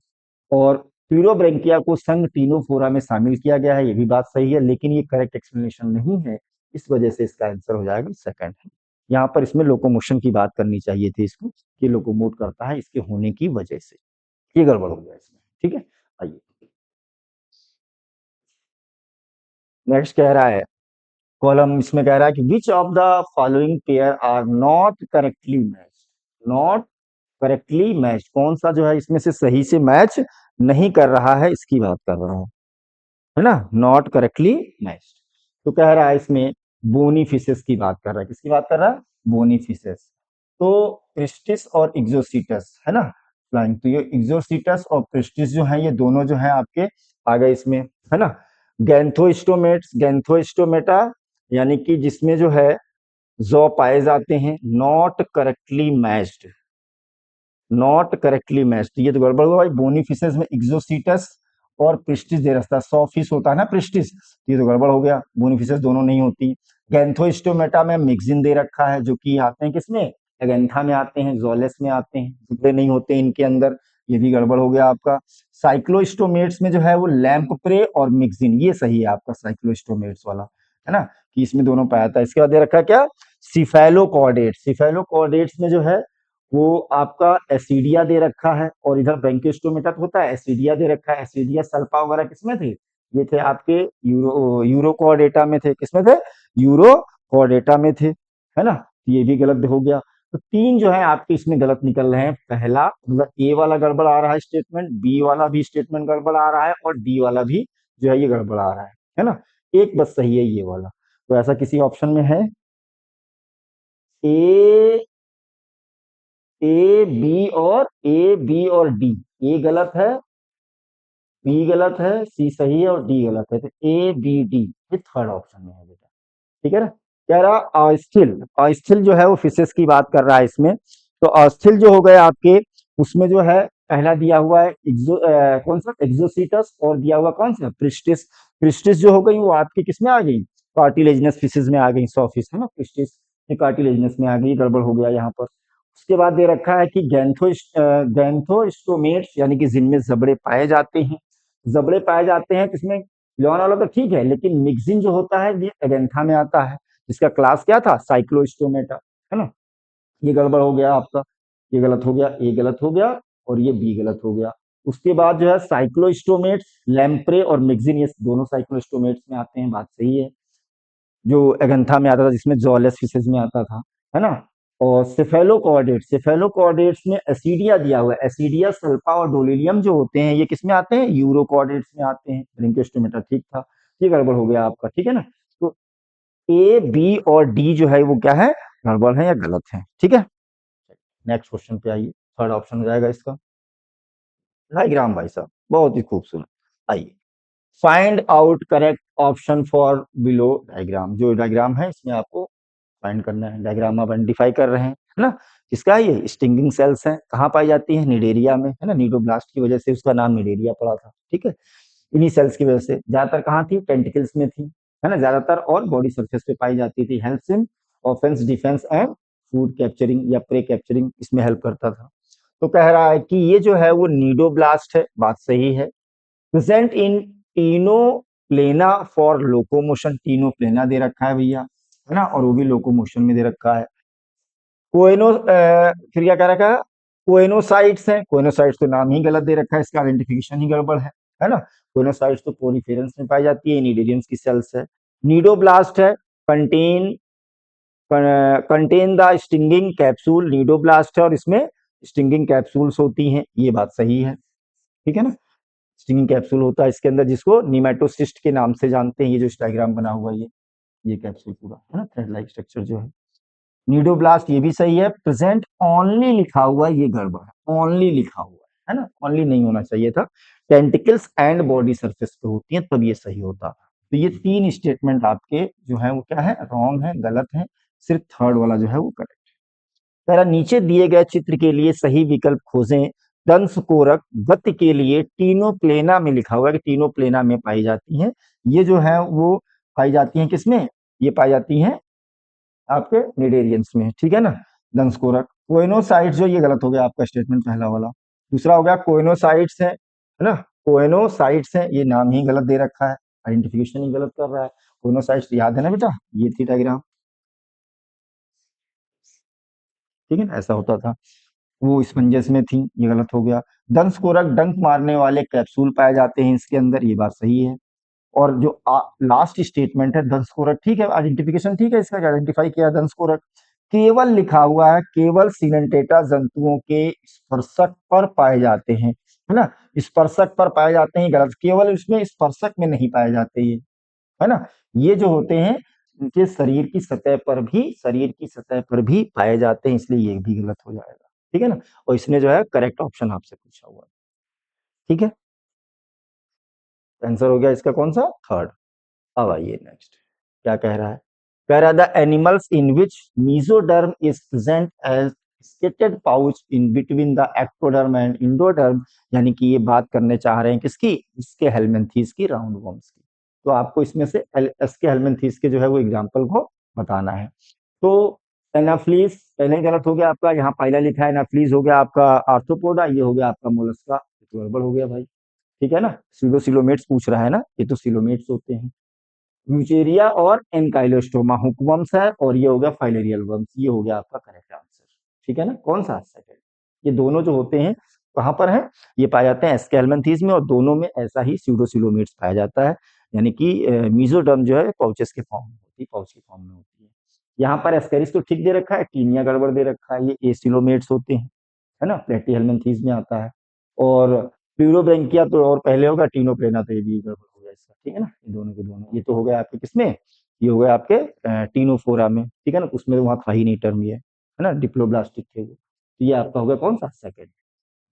और प्लूरोब्रैंकिया को संघ टीनोफोरा में शामिल किया गया है, ये भी बात सही है, लेकिन ये करेक्ट एक्सप्लेनेशन नहीं है, इस वजह से इसका आंसर हो जाएगा सेकंड है। यहाँ पर इसमें लोकोमोशन की बात करनी चाहिए थी इसको, कि लोकोमोट करता है इसके होने की वजह से, ये गड़बड़ हो गया इसमें, ठीक है। आइए नेक्स्ट कह रहा है, कॉलम इसमें कह रहा है कि which of the following pair are not correctly match, not correctly match, कौन सा जो है इसमें से सही से मैच नहीं कर रहा है, इसकी बात कर रहा है ना, नॉट करेक्टली मैच्ड। तो कह रहा है इसमें बोनी फिशेस की बात कर रहा है, किसकी बात कर रहा है, बोनी फिशेस। तो क्रिस्टिस और इग्जोसीटस है ना, फ्लाइंग, तो ये इग्जोसीटस और क्रिस्टिस जो है ये दोनों जो है आपके आ गए इसमें, है ना। गैंथोस्टोमेट्स, गैंथोस्टोमेटा यानी कि जिसमें जो है जौ पाए जाते हैं, not correctly matched, not correctly matched, ये तो गड़बड़ हुआ भाई। बोनी फिशेस में इग्जोसीटस और प्रिस्टिस दे रखता है, 100 फिश होता है ना प्रिस्टिस, तो ये तो गड़बड़ हो गया, बोनी फिशेस दोनों नहीं होती। गैंथोस्टोमेटा में मिक्सिन दे रखा है, जो कि आते हैं किसमें, एगेंथा में आते हैं, जोलेस में आते हैं, टुकड़े नहीं होते इनके अंदर, ये भी गड़बड़ हो गया आपका। साइक्लोस्टोमेट्स में जो है वो लैंप प्रे और मिक्सिन, ये सही है आपका साइक्लोस्टोमेट्स वाला, है ना, कि इसमें दोनों पाया था। इसके बाद दे रखा है क्या, सिफेलोकॉर्डेट्स, सिफेलोकॉर्डेट्स में जो है वो आपका एसिडिया दे रखा है, और इधर ब्रैंकियोस्टोमेटा तो होता है, एसिडिया दे रखा है। एसिडिया सल्फा वगैरह किसमें थे, ये थे आपके यूरोकोर्डेटा में थे, किसमें थे, यूरोकोर्डेटा में थे, है ना, ये भी गलत हो गया। तो तीन जो है आपके इसमें गलत निकल रहे हैं, पहला मतलब ए वाला गड़बड़ आ रहा है स्टेटमेंट, बी वाला भी स्टेटमेंट गड़बड़ आ रहा है, और डी वाला भी जो है ये गड़बड़ आ रहा है ना, एक बस सही है ये वाला। तो ऐसा किसी ऑप्शन में है, ए, ए बी और डी, ए गलत है, बी गलत है, सी सही है और डी गलत है, तो ए बी डी ये थर्ड ऑप्शन में है बेटा, ठीक है ना। कह रहा अस्थिल, अस्थिल जो है वो फिशेस की बात कर रहा है इसमें। तो अस्थिल जो हो गए आपके, उसमें जो है पहला दिया हुआ है कौन सा, एक्सोसीटस, और दिया हुआ कौन सा, प्रिस्टिस। प्रिस्टिस जो हो गई वो आपकी किसमें आ गई, कार्टिलेजिनस फिशेस में आ गई, 100 फिश है ना, प्रिस्टिस कार्टिलेजिनस में आ गई, गड़बड़ हो गया यहाँ पर। उसके बाद दे रखा है कि गैंथोस्टोमेट्स यानी कि जिनमें जबड़े पाए जाते हैं। जबड़े पाए जाते हैं किसमें, लियोन वाला तो ठीक है, लेकिन मिक्सिन जो होता है ये एगेंथा में आता है, जिसका क्लास क्या था, साइक्लोस्टोमेटा, है ना। ये गड़बड़ हो गया आपका, ये गलत हो गया, ये गलत हो गया, और ये बी गलत हो गया। उसके बाद जो है साइक्लोस्टोमेट्स, लैम्प्रे और मिक्सिन, ये दोनों साइक्लोस्टोमेट्स में आते हैं, बात सही है। जो एगंथा में आता था, जिसमें जॉलेस फिशेज में आता था, है ना। और सेफेलोकॉर्डेट्स में एसिडिया दिया हुआ है, एसिडिया, सल्फा और डोलिलियम जो होते हैं ये किस में आते हैं, यूरोकॉर्डेट्स में आते हैं। ब्रिंकोस्टोमेटा ठीक था, ये गड़बड़ हो गया आपका, ठीक है ना। तो ए, बी और डी जो है वो क्या है, गड़बड़ है या गलत है, ठीक है। नेक्स्ट क्वेश्चन पे आइए, थर्ड ऑप्शन हो जाएगा इसका। डायग्राम भाई साहब बहुत ही खूबसूरत। आइए, find out correct option for below diagram. जो डायग्राम है इसमें आपको फाइंड करना है। डायग्राम आप आइडेंटिफाई कर रहे हैं, है ना। किसका है ये, स्टिंगिंग सेल्स है, कहाँ पाई जाती है, निडेरिया में, है ना। नीडोब्लास्ट की वजह से उसका नाम निडेरिया पड़ा था, ठीक है। इन्हीं सेल्स की वजह से ज्यादातर कहाँ थी, टेंटिकल्स में थी, है ना ज्यादातर, और बॉडी सरफेस पे पाई जाती थी। Helps in offence, defence and food capturing या प्रे कैप्चरिंग, इसमें हेल्प करता था। तो कह रहा है कि ये जो है वो नीडोब्लास्ट है, बात सही है। Present in Ctenoplana for locomotion, Ctenoplana दे रखा है भैया, है ना, और वो भी लोकोमोशन में दे रखा है। फिर क्या कह रखा है, कोएनोसाइट्स है, कोएनोसाइट्स तो नाम ही गलत दे रखा है, इसका आइडेंटिफिकेशन ही गड़बड़ है ना। कोएनोसाइट्स तो पोरीफेरेंस में पाई जाती है, नीडोडियंस की सेल्स है। नीडोब्लास्ट है, contain contain the stinging capsule, cnidoblast है और इसमें स्टिंगिंग कैप्सूल्स होती हैं, ये बात सही है, ठीक है ना। स्टिंगिंग कैप्सूल होता है इसके अंदर, जिसको निमेटोसिस्ट के नाम से जानते हैं। ये जो डायग्राम बना हुआ है ये कैप्सूल पूरा, है ना, थ्रेड लाइक स्ट्रक्चर जो है। न्यूडोब्लास्ट ये भी सही है, प्रेजेंट ओनली लिखा हुआ है, ये गड़बड़ है, ओनली लिखा हुआ है ना, ओनली नहीं होना चाहिए था। टेंटिकल्स एंड बॉडी सरफेस पे होती है तब ये सही होता। तो ये तीन स्टेटमेंट आपके जो है वो क्या है, रॉन्ग है, गलत है। सिर्फ थर्ड वाला जो है वो करेक्ट है। पहला, नीचे दिए गए चित्र के लिए सही विकल्प खोजें। दंशकोरक गति के लिए टीनोप्लेना में लिखा हुआ है कि टीनोप्लेना में पाई जाती है। ये जो है वो पाई जाती है किसमें, ये पाई जाती है आपके निडेरियंस में, ठीक है ना। दंशकोरक, कोइनोसाइट्स जो, ये गलत हो गया आपका स्टेटमेंट पहला वाला। दूसरा हो गया कोइनोसाइट्स है ना, कोइनोसाइट्स है, ये नाम ही गलत दे रखा है, आइडेंटिफिकेशन ही गलत कर रहा है। कोइनोसाइट्स याद है ना बेटा, ये थी डायग्राम, ठीक है ना, ऐसा होता था। वो स्पंजेस में थी, ये गलत हो गया। दंशकोरक डंक मारने वाले कैप्सूल पाए जाते हैं इसके अंदर, ये बात सही है। और जो लास्ट स्टेटमेंट है दंशकोरक, ठीक है, आइडेंटिफिकेशन ठीक है, इसका आइडेंटिफाई किया दंशकोरक। केवल लिखा हुआ है, केवल सिनेंटेटा जंतुओं के स्पर्शक पर पाए जाते हैं, है ना। स्पर्शक पर पाए जाते हैं, गलत, केवल इसमें स्पर्शक में नहीं पाए जाते ये, है ना। ये जो होते हैं इनके शरीर की सतह पर भी पाए जाते हैं, इसलिए ये भी गलत हो जाएगा, ठीक है ना। और इसने जो है करेक्ट ऑप्शन आपसे पूछा हुआ है, ठीक है। आंसर हो गया इसका कौन सा, थर्ड। अब आइए नेक्स्ट, क्या कह रहा है, कह रहा है the animals in which mesoderm is present as scattered pouch in between the ectoderm and endoderm, यानी कि ये बात करने चाह रहे हैं किसकी, इसके हेलमेंथीज की, राउंड वॉर्म्स की। तो आपको इसमें से इसके हेलमेंथीज के जो है वो एग्जाम्पल को बताना है। तो एनाफ्लीस पहले ही गलत हो गया आपका, यहाँ पहला लिखा है एनाफ्लीस, हो गया आपका आर्थ्रोपोडा, ये हो गया आपका मोलस्का, तो गड़बड़ हो गया भाई, ठीक है ना। सीलोसिलोमेट्स पूछ रहा है ना, ये तो सिलोमेट्स होते हैं। यूचेरिया और एनकाइलोस्टोमा हुकवर्म्स है, और ये हो गया फाइलेरियल वर्म्स, ये हो गया आपका करेक्ट आंसर, ठीक है ना। कौन सा सेकंड, ये दोनों जो होते हैं कहाँ पर है, ये पाए जाते हैं एस्केलमेंथीज में, और दोनों में ऐसा ही स्यूडोसिलोमेट्स पाया जाता है, यानी कि मीजोडर्म जो है पाउचेस के फॉर्म में होती है, पाउच के फॉर्म में होती है। यहाँ पर एस्केरिस तो ठीक दे रखा है, टीनिया गड़बड़ दे रखा है, ये एसिलोमेट्स होते हैं, है ना, प्लेटीहेलमिन्थीज में आता है। और प्यूरोब्रेंकिया तो और पहले होगा, टीनोप्लेना तो ये भी गड़बड़ हो गया इसका, ठीक है ना। ये दोनों के दोनों, ये तो हो गया आपके किसमें, ये हो गया आपके टीनोफोरा में, ठीक है ना, उसमें तो वहां था ही नहीं टर्म ये, है ना, डिप्लोब्लास्टिक थे वो। तो ये आपका हो गया कौन सा, सेकंड।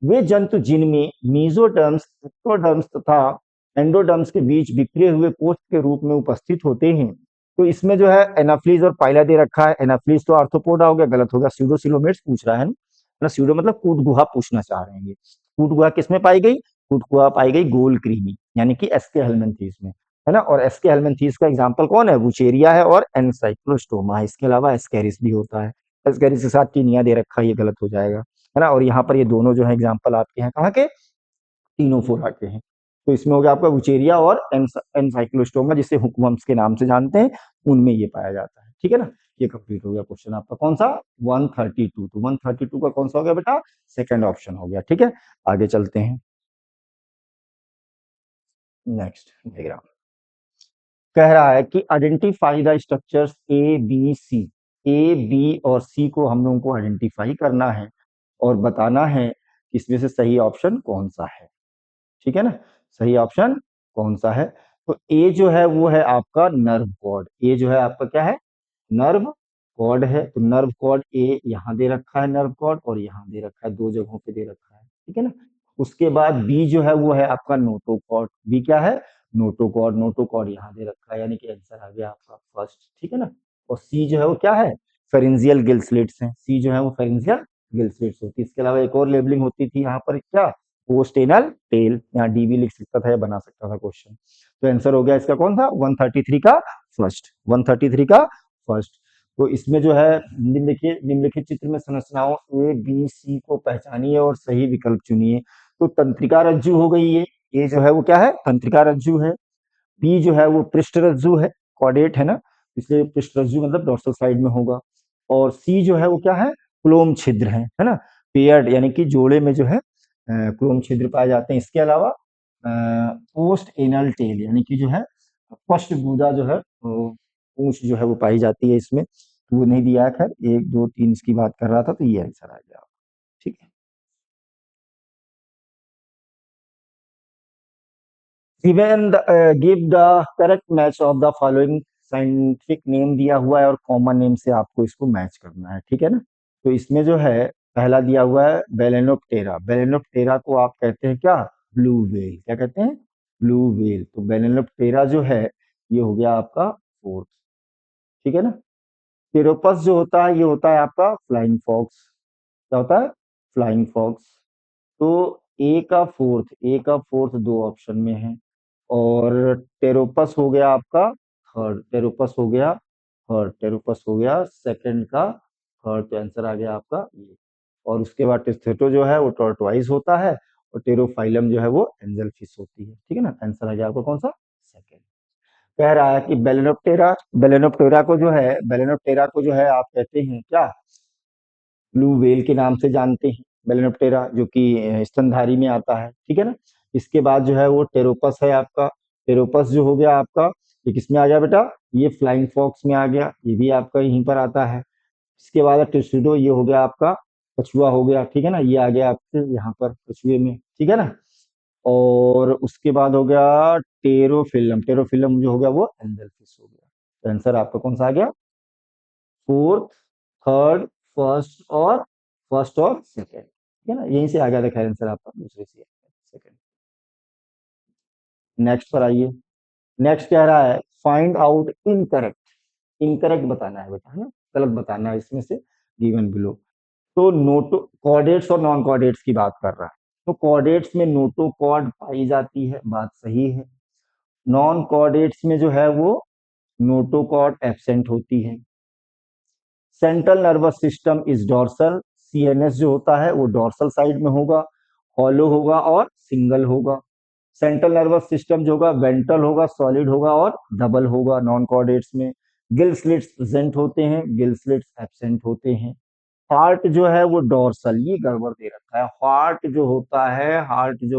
वे जंतु जिनमें मीजोडर्म्स, एक्टोडर्म्स तथा एंडोडर्म्स के बीच बिखरे हुए कोष्ठ के रूप में उपस्थित होते हैं। तो इसमें जो है एनाफ्लीज और पाइला दे रखा है, एनाफ्लीज तो आर्थ्रोपोडा हो गया, गलत हो गया, स्यूडोसिलोमेट्स पूछ रहा है ना, स्यूडो मतलब कूट गुहा पूछना चाह रहे हैं ये। कूट गुहा किसमें पाई गई, कूट गुहा पाई गई गोल क्रीमी, यानी कि एसके हेलमेंथीस में, है ना। और एसके हेलमेंथीस का एग्जाम्पल कौन है, वुचेरिया है और एनसाइक्लोस्टोमा है, इसके अलावा एस्केरिस भी होता है। एस्केरिस के साथ टीनिया दे रखा है, ये गलत हो जाएगा, है ना। और यहाँ पर ये दोनों जो है एग्जाम्पल आपके हैं कहाँ के, टीनोफोरा के हैं। तो इसमें हो गया आपका वुचेरिया और एनसाइक्लोस्टोमा, जिसे हुकवम्स के नाम से जानते हैं, उनमें ये पाया जाता है। ठीक है ना। ये कंप्लीट हो गया क्वेश्चन आपका कौन सा, 132। तो 132 का कौन सा हो गया बेटा, सेकंड ऑप्शन हो गया। ठीक है, आगे चलते हैं। नेक्स्ट डायग्राम कह रहा है कि identify the structures A B C. A B और सी को हम लोगों को आइडेंटिफाई करना है और बताना है कि इसमें से सही ऑप्शन कौन सा है। ठीक है ना, सही ऑप्शन कौन सा है। तो ए जो है वो है आपका नर्व कॉर्ड। ए जो है आपका क्या है, नर्व कॉर्ड है। तो नर्व कॉर्ड ए यहाँ दे रखा है, नर्व कॉर्ड, और यहाँ दे रखा है, दो जगहों पे दे रखा है। ठीक है ना। उसके बाद बी जो है वो है आपका नोटोकॉर्ड। बी क्या है, नोटोकॉर्ड। नोटोकॉर्ड यहाँ दे रखा है, यानी कि आंसर आ गया आपका फर्स्ट। ठीक है ना। और सी जो है वो क्या है, फेरेंजियल गिल स्लिट्स है। सी जो है वो फेरेंजियल गिल स्लिट्स होती है। इसके अलावा एक और लेबलिंग होती थी यहाँ पर, क्या, पोस्ट एनल टेल। यहाँ डी भी लिख सकता था या बना सकता था क्वेश्चन। तो आंसर हो गया इसका कौन था, 133 का फर्स्ट। 133 का फर्स्ट। तो इसमें जो है निम्नलिखित चित्र में संरचनाओं ए बी सी को पहचानिए और सही विकल्प चुनिए। तो तंत्रिका रज्जु हो गई ये। ए जो है वो क्या है, तंत्रिका रज्जु है। बी जो है वो पृष्ठ रज्जु है, कॉर्डेट है ना, इसलिए पृष्ठ रज्जु मतलब डोर्सल साइड में होगा। और सी जो है वो क्या है, क्लोम छिद्र है ना, पेयर्ड, यानी कि जोड़े में जो है क्लोम छिद्र पाए जाते हैं। इसके अलावा पोस्ट एनल टेल, यानी कि जो है पृष्ठ गुदा जो है पूंछ जो है वो पाई जाती है इसमें। तो वो नहीं दिया है, खैर 1 2 3 इसकी बात कर रहा था, तो ये आंसर आ गया। ठीक है। Give the correct match of the following. Scientific name दिया हुआ है और कॉमन नेम से आपको इसको मैच करना है। ठीक है ना। तो इसमें जो है पहला दिया हुआ है बेलेनोप्टेरा। बेलेनोप्टेरा को आप कहते हैं क्या, ब्लू व्हेल। क्या कहते हैं, ब्लू व्हेल। तो बेलेनोप्टेरा जो है ये हो गया आपका फोर्थ। ठीक है ना। टेरोपस जो होता है ये होता है आपका फ्लाइंग फॉक्स। क्या होता है, फ्लाइंग फॉक्स। तो ए का फोर्थ दो ऑप्शन में है। और टेरोपस हो गया आपका थर्ड। टेरोपस हो गया थर्ड। टेरोपस हो गया सेकंड का थर्ड। तो आंसर आ गया आपका ये। और उसके बाद टेस्थेटो जो है वो टॉर्टोइज होता है, और टेरोफाइलम जो है वो एंजल फिश होती है। ठीक है ना। आंसर आ गया आपका कौन सा, सेकंड। कह रहा है कि बेलेनोप्टेरा, बेलेनोप्टेरा को जो है आप कहते हैं क्या, ब्लू व्हेल के नाम से जानते हैं बेलेनोप्टेरा, जो कि स्तनधारी में आता है। ठीक है ना। इसके बाद जो है वो टेरोपस है आपका। टेरोपस जो हो गया आपका, ये किसमें आ गया बेटा, ये फ्लाइंग फॉक्स में आ गया, ये भी आपका यहीं पर आता है। इसके बाद टेस्टुडो, ये हो गया आपका कछुआ हो गया। ठीक है ना, ये आ गया आपके यहाँ पर कछुए में। ठीक है ना। और उसके बाद हो गया टेरोफिलम। टेरोफिलम जो हो गया वो एंजल फिश हो गया। तो आंसर आपका कौन सा आ गया, फोर्थ, थर्ड, फर्स्ट और सेकेंड। ठीक है ना, यहीं से आ गया था खैर आंसर आपका, दूसरे से सेकेंड। नेक्स्ट पर आइए। नेक्स्ट कह रहा है फाइंड आउट इनकरेक्ट। इनकरेक्ट बताना है बेटा, है ना, गलत बताना है इसमें से गिवन बिलो। तो नोटो कॉर्डेट्स और नॉन कॉर्डेट्स की बात कर रहा है। तो कॉर्डेट्स में नोटोकॉर्ड पाई जाती है, बात सही है। नॉन कॉर्डेट्स में जो है वो नोटोकॉर्ड एब्सेंट होती है। Central nervous system is dorsal. CNS जो होता है वो डॉर्सल साइड में होगा, हॉलो होगा और सिंगल होगा। सेंट्रल नर्वस सिस्टम जो होगा वेंट्रल होगा, सॉलिड होगा और डबल होगा नॉन कॉर्डेट्स में। गिल स्लिट्स प्रेजेंट होते हैं, गिल स्लिट्स एब्सेंट होते हैं। हार्ट जो है वो डॉर्सल, ये गड़बड़ दे रखा है। हार्ट जो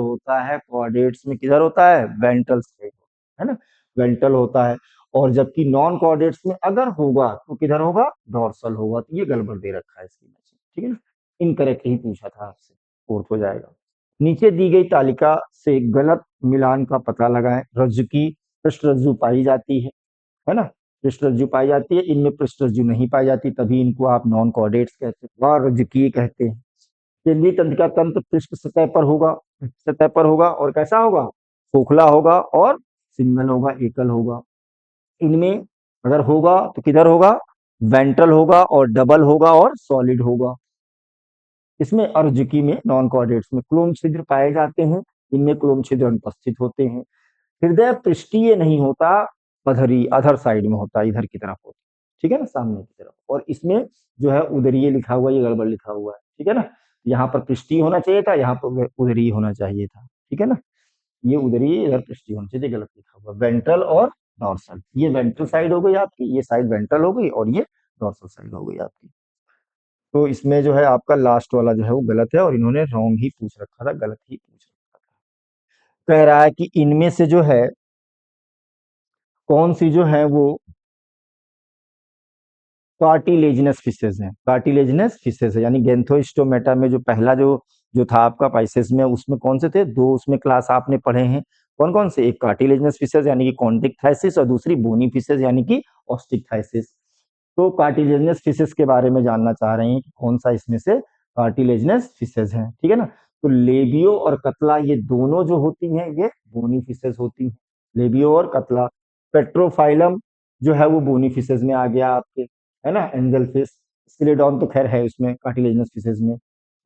होता है कॉर्डेट्स में किधर होता है, वेंट्रल साइड, है ना, वेंट्रल होता है। और जबकि नॉन कॉर्डेट्स में अगर होगा तो किधर होगा, डॉर्सल होगा। तो ये गड़बड़ दे रखा है इसकी मैचिंग। ठीक है ना, इनकरेक्ट ही पूछा था आपसे, फोर्थ हो जाएगा। नीचे दी गई तालिका से गलत मिलान का पता लगाएं। रज्जु की पृष्ठ रज्जु पाई जाती है ना, पृष्ठ रज्जु पाई जाती है, इनमें पृष्ठ रज्जु नहीं पाई जाती, तभी इनको आप नॉन कॉर्डेट्स कहते हैं, और रज्जुकीय कहते हैं। केंद्रीय तंत्रिका तंत्र पृष्ठ सतह पर होगा और कैसा होगा, खोखला होगा और सिंगल होगा, एकल होगा। इनमें अगर होगा तो किधर होगा, वेंट्रल होगा और डबल होगा और सॉलिड होगा। इसमें अर्जुकी में नॉन कॉर्डेट्स में क्लोम छिद्र पाए जाते हैं, इनमें क्लोम छिद्र अनुपस्थित होते हैं। हृदय पृष्ठीय नहीं होता, पधरी अधर साइड में होता है, इधर की तरफ होता है। ठीक है ना, सामने की तरफ। और इसमें जो है उदरीय लिखा हुआ, ये गड़बड़ लिखा हुआ है, ठीक है ना। यहाँ पर पृष्ठीय होना चाहिए था, यहाँ पर उदरीय होना चाहिए था, ठीक है ना। ये उदरीय, इधर पृष्ठीय होना चाहिए, गलत लिखा हुआ। वेंट्रल और डॉर्सल, ये वेंट्रल साइड हो गई आपकी, ये साइड वेंट्रल हो गई, और ये डॉर्सल साइड हो गई आपकी। तो इसमें जो है आपका लास्ट वाला जो है वो गलत है, और इन्होंने रॉन्ग ही पूछ रखा था, गलत ही पूछ रखा था। कह रहा है कि इनमें से जो है कौन सी जो है वो कार्टिलेजिनस फिशेज हैं, कार्टिलेजिनस फिशेज है, यानी गेंथोस्टोमेटा में जो पहला जो था आपका पाइसेस में, उसमें कौन से थे, दो उसमें क्लास आपने पढ़े हैं। कौन कौन से, एक कार्टिलेजिनस फिशेज यानी कि कॉन्टिक्थाइसिस, और दूसरी बोनी फिशेज यानी कि ऑस्टिकथाइसिस। तो कार्टिलेजिनस फिशेज के बारे में जानना चाह रहे हैं कि कौन सा इसमें से कार्टिलेजिनस फिशेज है, ठीक है ना। तो लेबियो और कतला, ये दोनों जो होती हैं ये बोनी फिशेज होती हैं, लेबियो और कतला। पेट्रोफाइलम जो है वो बोनी फिशेज में आ गया आपके, है ना। एंजल फिश, स्केलेडॉन तो खैर है उसमें कार्टिलेजिनस फिशेज में।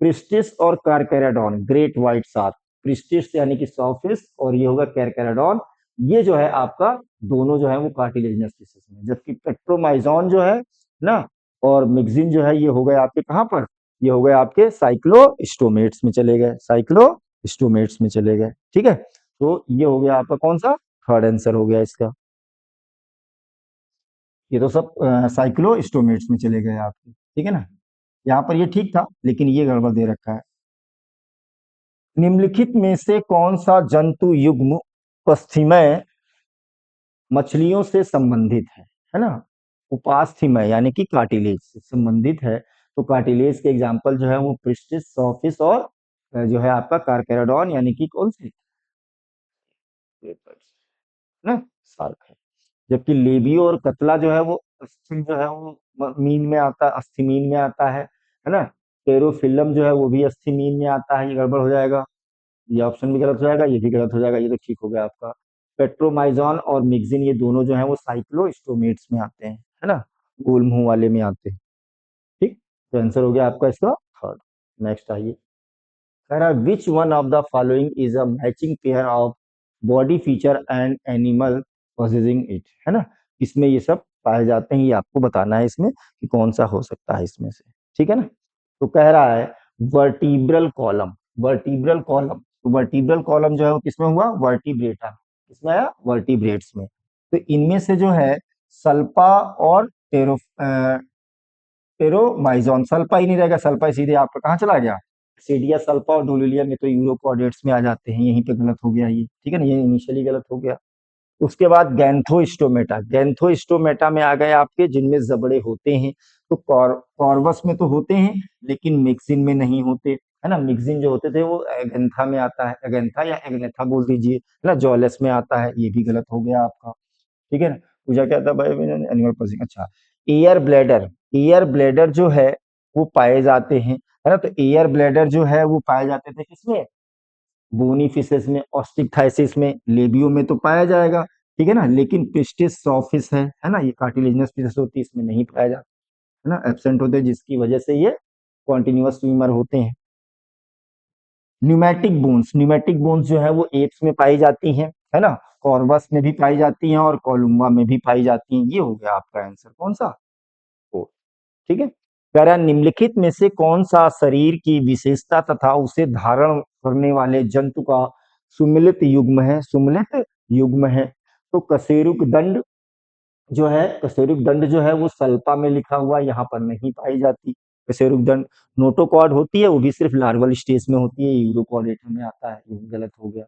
क्रिस्टिस और कार्कैराडॉन, ग्रेट व्हाइट शार्क, क्रिस्टिस यानी कि सॉ फिश, और ये होगा कैरकैराडॉन, ये जो है आपका दोनों जो है वो कार्टिलेजिनस फिशेज में। जबकि पेट्रोमाइजॉन जो है ना, और मिक्सिन जो है, ये हो गए आपके कहाँ पर, ये हो गए आपके साइक्लोस्टोमेट्स में चले गए, साइक्लोस्टोमेट्स में चले गए, ठीक है। तो ये हो गया आपका कौन सा, थर्ड आंसर हो गया इसका। ये तो सब साइक्लोस्टोमेट्स में चले गए आपके, ठीक है ना। यहाँ पर ये ठीक था, लेकिन ये गड़बड़ दे रखा है। निम्नलिखित में से कौन सा जंतु युग्म उपस्थ्यमय मछलियों से संबंधित है ना। उपास्थ्यमय यानी कि कार्टिलेज से संबंधित है। तो कार्टिलेज के एग्जाम्पल जो है वो प्रिस्टिस, सॉफिस, और जो है आपका कार्केराडॉन यानी कि कौन से, ना, शार्क है। जबकि लेबियो और कतला जो है वो अस्थि जो है वो मीन में आता है, अस्थिमीन में आता है ना। टेरोफिलम जो है वो भी अस्थिमीन में आता है, ये गड़बड़ हो जाएगा, ये ऑप्शन भी गलत हो जाएगा, ये भी गलत हो जाएगा, ये तो ठीक हो गया आपका। पेट्रोमाइजॉन और मिक्सिन, ये दोनों जो है वो साइक्लोस्टोमेट्स में आते हैं, है ना, गोल मुंह वाले में आते हैं, ठीक। तो आंसर हो गया आपका इसका थर्ड। नेक्स्ट आइए, कह रहा है which one of the following is a matching pair of body feature and animal possessing it, है ना। इसमें ये सब पाए जाते हैं, ये आपको बताना है इसमें कि कौन सा हो सकता है इसमें से, ठीक है ना। तो कह रहा है वर्टिब्रल कॉलम, वर्टिब्रल कॉलम, तो वर्टिब्रल कॉलम जो है वो किसमें हुआ, वर्टिब्रेटा, किसमें आया, वर्टिब्रेट्स में। तो इनमें से जो है सल्पा और टेरोमाइजॉन, सल्पा ही नहीं रहेगा, सल्पा सीधे आपका कहाँ चला गया, सीडिया सल्पा और डोलिलिया में तो यूरोपोडेट्स में आ जाते हैं, यहीं पे गलत हो गया ये, ठीक है ना, ये इनिशियली गलत हो गया। उसके बाद गैंथोस्टोमेटा, गैंथोस्टोमेटा में आ गए आपके जिनमें जबड़े होते हैं। तो कॉर्वस में तो होते हैं, लेकिन मिक्सिन में नहीं होते, है ना। मिक्सिन जो होते थे वो एगेंथा में आता है, एगेंथा या एगनेथा बोल दीजिए, है ना, जॉलेस में आता है, ये भी गलत हो गया आपका, ठीक है ना। पूछा क्या था भाई, एनिमल पॉजिंग, अच्छा। एयर ब्लैडर, एयर ब्लैडर जो है वो पाए जाते हैं, है ना। तो एयर ब्लैडर जो है वो पाए जाते थे किसमें, बोनी फिशेस में, ऑस्टिकथाइसिस में, लेबियो में तो पाया जाएगा, ठीक है ना। लेकिन पिस्टिस सॉफिस है ना, ये कार्टिलेजिनस फिशेस होती है, इसमें नहीं पाया जाता, है ना, एब्सेंट होते हैं, जिसकी वजह से ये कॉन्टिन्यूअस स्विमर होते हैं। न्यूमेटिक बोन्स, न्यूमेटिक बोन्स जो है वो एप्स में पाई जाती हैं, है ना, कॉर्वस में भी पाई जाती हैं, और कोलुम्बा में भी पाई जाती हैं। ये हो गया आपका आंसर कौन सा, ओ, ठीक है। कह रहा है निम्नलिखित में से कौन सा शरीर की विशेषता तथा उसे धारण करने वाले जंतु का सुमिलित युग्म है, सुमिलित युग्म है। तो कशेरुक दंड जो है, कशेरुक दंड जो है वो सल्पा में लिखा हुआ, यहाँ पर नहीं पाई जाती कशेरुक दंड। नोटोकॉड होती है, वो भी सिर्फ लार्वल स्टेज में होती है, यूरोकॉडेटा में आता है, ये गलत हो गया।